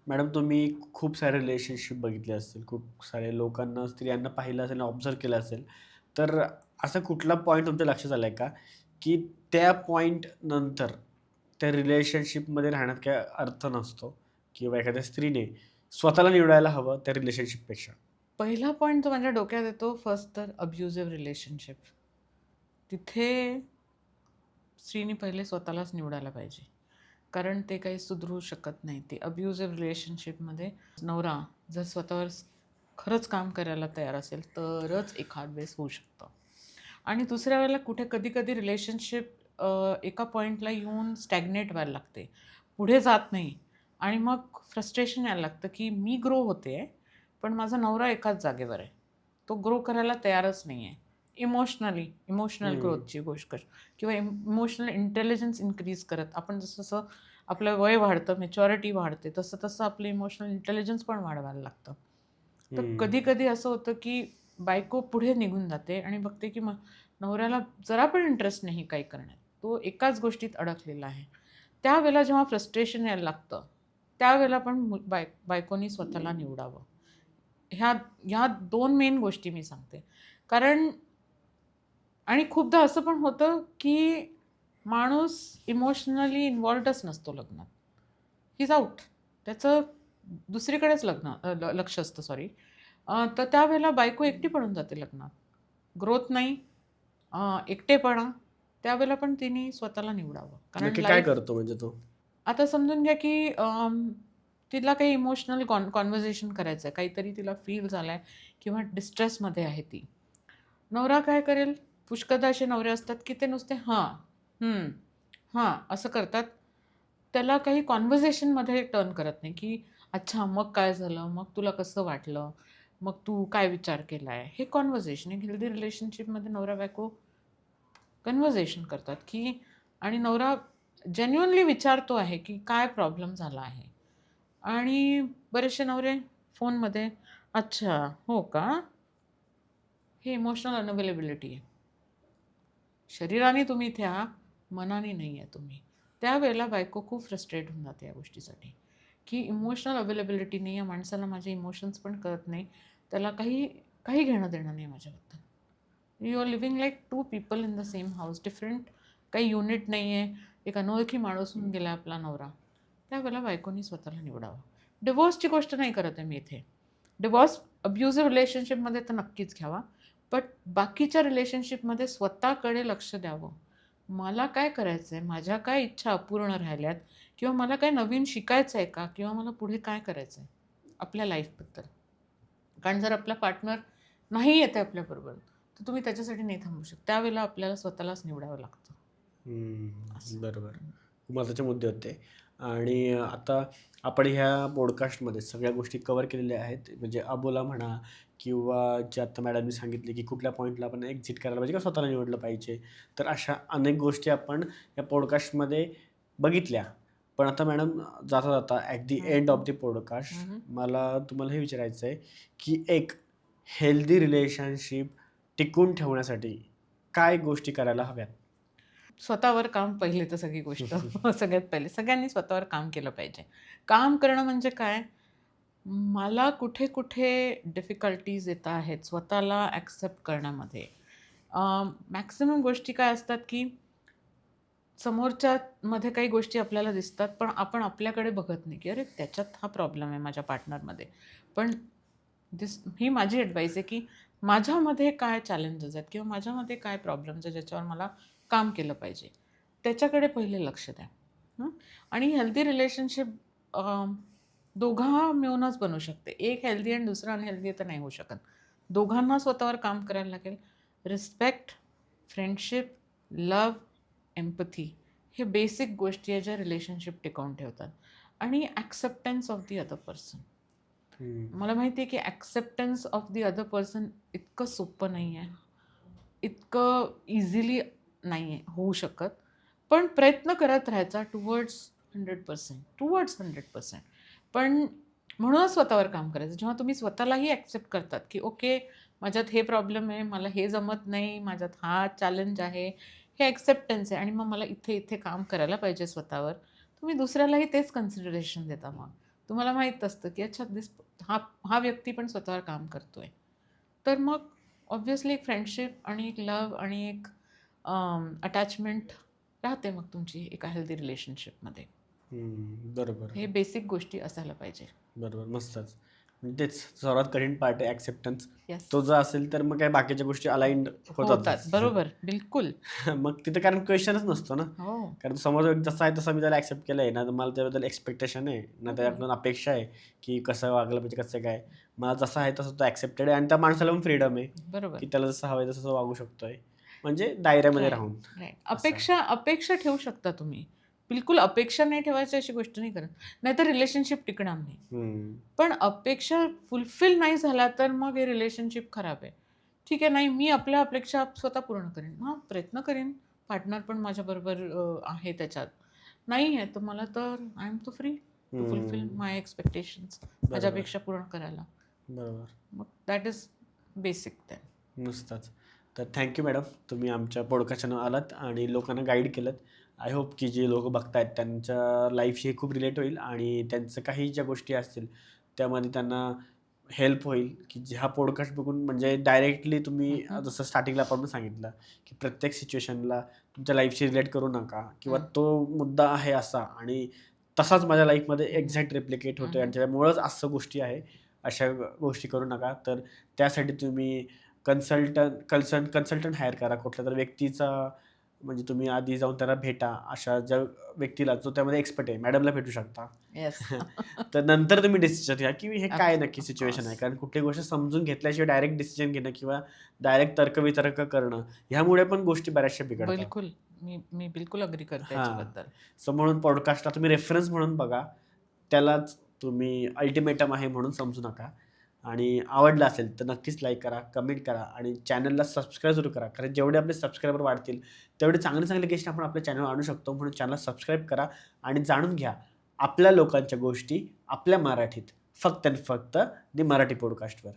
मॅडम तुम्ही खूप सारे रिलेशनशिप बघितले असतील, खूप सारे लोकांना, स्त्रियांना पाहिलं असेल, ऑब्झर्व्ह केलं असेल. तर असा कुठला पॉइंट तुमच्या लक्षात आलाय का, की त्या पॉइंट नंतर त्या रिलेशनशिपमध्ये राहण्यात काही अर्थ नसतो किंवा एखाद्या स्त्रीने स्वतःला निवडायला हवं त्या रिलेशनशिपपेक्षा? पहिला पॉईंट जो माझ्या डोक्यात येतो फर्स्ट तर अब्युझिव्ह रिलेशनशिप. तिथे स्त्रीने पहिले स्वतःलाच निवडायला पाहिजे. कारण ते काही सुधरू शकत नाही. ते अब्युझिव्ह रिलेशनशिपमध्ये नवरा जर स्वतःवर खरंच काम करायला तयार असेल तरच एखाद वेळेस होऊ शकतं. आणि दुसऱ्या वेळेला कुठे कधी-कधी रिलेशनशिप एका पॉइंटला येऊन स्टॅग्नेट व्हायला लागते. पुढे जात नाही आणि मग फ्रस्ट्रेशन यायला लागतं, की मी ग्रो होते पण माझा नवरा एकाच जागेवर आहे. तो ग्रो करायला तयारच नाही आहे. इमोशनल हं. ग्रोथची गोष्ट किंवा इमोशनल इंटेलिजन्स इन्क्रीज करत आपण जसं-जसं आपलं वय वाढतं, मॅच्युरिटी वाढते, तसं-तसं आपलं इमोशनल इंटेलिजन्स पण वाढवायला लागतं. तर हं. कधी-कधी असं होतं, की बायको पुढे निघून जाते आणि बघते, की मग नवऱ्याला जरा पण इंटरेस्ट नाही काही करण्यात. तो एकाच गोष्टीत अडकलेला आहे. त्यावेळेला जेव्हा फ्रस्ट्रेशन यायला लागतं, त्यावेळेला पण बायकोनी स्वतःला निवडावं. ह्या ह्या 2 मेन गोष्टी मी सांगते. कारण आणि खूपदा असं पण होतं, की माणूस इमोशनली इन्व्हॉल्वडच नसतो लग्नात. He is out. त्याचं दुसरीकडेच लक्ष असतं सॉरी. तर त्यावेळेला बायको एकटी पडून जाते लग्नात. ग्रोथ नाही, एकटेपणा. त्यावेळेला पण तिने स्वतःला निवडावं. कारण नक्की काय लाईफ करतो म्हणजे तो? आता समजून घ्या, की तिला काही इमोशनल कॉन्व्हर्सेशन करायचं आहे. काहीतरी तिला फील झालंय किंवा डिस्ट्रेसमध्ये आहे ती. नवरा काय करेल? पुष्कळदा असे नवरे असतात, की ते नुसते हां, हं, हां, असं करतात. त्याला काही कॉन्व्हर्सेशनमध्ये टर्न करत नाही, की अच्छा मग काय झालं? मग तुला कसं वाटलं? मग तू काय विचार केलाय? हे कॉन्व्हर्सेशन. एक हेल्दी रिलेशनशिपमध्ये नवरा-बायको कन्व्हर्सेशन करतात, की आणि नवरा जेन्युइनली विचारतो आहे, की काय प्रॉब्लेम झाला आहे? आणि बरेचसे नवरे फोनमध्ये, "अच्छा, हो का?" हे इमोशनल अनअवेलेबिलिटी आहे. शरीराने तुम्ही इथे आहात, मनाने नाही आहे तुम्ही. त्यावेळेला बायको खूप फ्रस्ट्रेट होऊन जाते या गोष्टीसाठी, की इमोशनल अवेलेबिलिटी नाही आहे. माणसाला माझे इमोशन्स पण कळत नाही. त्याला काही काही घेणं-देणं नाही माझ्याबद्दल. You are living like 2 people in the same house. Different काही युनिट नाही आहे. एक अनोळखी माणूस होऊन गेला आपला नवरा. त्यावेळेला बायकोनी स्वतःला निवडावं. डिव्होर्सची गोष्ट नाही करत आहे मी इथे. डिव्होर्स अब्युझिव्ह रिलेशनशिपमध्ये तर नक्कीच घ्यावा. बट बाकीच्या रिलेशनशिपमध्ये स्वतःकडे लक्ष द्यावं. मला काय करायचं आहे? माझ्या काय इच्छा अपूर्ण राहिल्यात किंवा मला काय नवीन शिकायचं आहे का? किंवा मला पुढे काय करायचं आहे आपल्या लाईफबद्दल? कारण जर आपला पार्टनर नाही येत आहे आपल्याबरोबर, तर तुम्ही त्याच्यासाठी नाही थांबू शकत. त्यावेळेला आपल्याला स्वतःलाच निवडावं लागतं. हं. असं. बरोबर. खूप महत्त्वाचे मुद्दे होते. आणि आता आपण ह्या पॉडकास्टमध्ये सगळ्या गोष्टी कव्हर केलेल्या आहेत. म्हणजे अबोला म्हणा किंवा जे आता मॅडमनी सांगितले, की कुठल्या पॉइंटला आपण एक्झिट करायला पाहिजे किंवा स्वतःला निवडलं पाहिजे. तर अशा अनेक गोष्टी आपण या पॉडकास्टमध्ये बघितल्या. पण आता मॅडम जाता-जाता ॲट दी हं, एंड हं. ऑफ द पॉडकास्ट हं, हं. मला तुम्हाला हे विचारायचं आहे, की एक हेल्दी रिलेशनशिप टिकवून ठेवण्यासाठी काय गोष्टी करायला हव्यात? स्वतःवर काम पहिले तर सगळी गोष्ट. सगळ्यात पहिले सगळ्यांनी स्वतःवर काम केलं पाहिजे. काम करणं म्हणजे काय? मला कुठे-कुठे डिफिकल्टीज येत आहेत स्वतःला ॲक्सेप्ट करण्यामध्ये. मॅक्सिमम गोष्टी काय असतात, की समोरच्यामध्ये काही गोष्टी आपल्याला दिसतात, पण आपण आपल्याकडे बघत नाही, की अरे त्याच्यात हा प्रॉब्लेम आहे माझ्या पार्टनरमध्ये. पण ही माझी ॲडवाईस आहे, की माझ्यामध्ये काय चॅलेंजेस आहेत किंवा माझ्यामध्ये काय प्रॉब्लेम्स आहेत ज्याच्यावर मला काम केलं पाहिजे. त्याच्याकडे पहिले लक्ष द्या. हं. आणि हेल्दी रिलेशनशिप दोघा मिळूनच बनू शकते. एक हेल्दी आणि दुसरा अनहेल्दी तर नाही होऊ शकत. दोघांना स्वतःवर काम करायला लागेल. रिस्पेक्ट, फ्रेंडशिप, लव्ह, एम्पथी हे बेसिक गोष्टी आहेत ज्या रिलेशनशिप टिकवून ठेवतात. आणि acceptance of the other person. हं. मला माहिती आहे की acceptance of the other person इतकं सोपं नाही आहे. इतकं इझिली नाही आहे होऊ शकत. पण प्रयत्न करत राहायचा टुवर्ड्स 100%. पण म्हणूनच स्वतःवर काम करायचं. जेव्हा तुम्ही स्वतःलाही ॲक्सेप्ट करतात, की ओके माझ्यात हे प्रॉब्लेम आहे, मला हे जमत नाही, माझ्यात हा चॅलेंज आहे, हे ॲक्सेप्टन्स आहे आणि मग मला इथे-इथे काम करायला पाहिजे स्वतःवर. तुम्ही दुसऱ्यालाही तेच कन्सिडरेशन देता मग. तुम्हाला माहीत असतं की अच्छा हा हा व्यक्ती पण स्वतःवर काम करतोय. तर मग ऑब्व्हियसली एक फ्रेंडशिप आणि एक लव्ह आणि एक अटॅचमेंट राहते मग तुमची एका हेल्दी रिलेशनशिपमध्ये. बरोबर. हे बेसिक गोष्टी असायला पाहिजे. बरोबर, मस्तच. म्हणजे तेच सर्वात कठीण पार्ट आहे ॲक्सेप्टन्स. येस. तो जर असेल तर मग काय बाकीच्या गोष्टी अलाइन्ड होतात. होतातच. बरोबर. बिलकुल. मग तिथं कारण क्वेश्चनच नसतो ना. हो. कारण समोर व्यक्ती जसा आहे तसा मी त्याला ॲक्सेप्ट केलं आहे ना, तर मला त्याबद्दल एक्स्पेक्टेशन आहे, ना बरोबर. त्याच्याकडून अपेक्षा आहे, की कसं वागलं पाहिजे, कसं काय. मला जसा आहे तसं तो ॲक्सेप्टेड आहे आणि त्या माणसाला पण फ्रीडम आहे, बरोबर. की त्याला जसं हवं आहे तसं तो वागू शकतोय. म्हणजे दायऱ्यामध्ये राइट, राहून. राइट. असं. अपेक्षा ठेवू शकता तुम्ही. बिलकुल अपेक्षा नाही ठेवायची अशी गोष्ट नाही करत. नाहीतर रिलेशनशिप टिकणार नाही. हं. पण अपेक्षा फुलफिल नाही झाला तर मग हे रिलेशनशिप खराब आहे. ठीक आहे, नाही मी आपल्या अपेक्षा स्वतः पूर्ण करेन. हां, प्रयत्न करेन. पार्टनर पण माझ्याबरोबर आहे त्याच्यात. नाही आहे तर मला तर आय एम तो फ्री टू फुलफिल हं. माय एक्स्पेक्टेशन्स. माझ्या बरोबर, अपेक्षा पूर्ण करायला. बरोबर. मग दॅट इज बेसिक देन. नुसताच. तर थँक यू मॅडम. तुम्ही आमच्या पॉडकास्टनं आलात आणि लोकांना गाईड केलंत. आय होप की जे लोकं बघतायत त्यांच्या लाईफशी खूप रिलेट होईल आणि त्यांचं काही ज्या गोष्टी असतील त्यामध्ये त्यांना हेल्प होईल, की हा पॉडकास्ट बघून म्हणजे डायरेक्टली तुम्ही जसं स्टार्टिंगला आपण पण सांगितलं, की प्रत्येक सिच्युएशनला तुमच्या लाईफशी रिलेट करू नका किंवा तो मुद्दा आहे असा आणि तसाच माझ्या लाईफमध्ये एक्झॅक्ट रेप्लिकेट होतोय आणि त्यामुळंच असं गोष्टी आहे, अशा गोष्टी करू नका. तर त्यासाठी तुम्ही कन्सल्टंट हायर करा कुठल्यातरी व्यक्तीचा. म्हणजे तुम्ही आधी जाऊन त्याला भेटा. अशा ज्या व्यक्तीला जो त्यामध्ये एक्सपर्ट आहे, मॅडमला भेटू शकता. येस. तर नंतर तुम्ही डिसिजन घ्या, की हे काय नक्की ऑफ सिच्युएशन आहे. कोर्स. कारण कुठली गोष्ट समजून घेतल्याशिवाय डायरेक्ट डिसिजन घेणं किंवा डायरेक्ट तर्कवितर्क करणं, ह्यामुळे पण गोष्टी बऱ्याचशा बिघडतात. बिलकुल. मी बिलकुल अग्री करते हां. याच्याबद्दल. सो म्हणून पॉडकास्टला तुम्ही रेफरन्स म्हणून बघा. त्यालाच तुम्ही अल्टिमेटम आहे म्हणून समजू नका. आणि आवडलं असेल तर नक्कीच लाईक करा, कमेंट करा आणि चॅनलला सबस्क्राईब जरूर करा. कारण जेवढे आपले सबस्क्रायबर वाढतील, तेवढे चांगले-चांगले गेस्ट आपण आपल्या चॅनलवर आणू शकतो. म्हणून चॅनलला सबस्क्राईब करा आणि जाणून घ्या आपल्या लोकांच्या गोष्टी आपल्या मराठीत. फक्त आणि फक्त दी मराठी पॉडकास्टवर.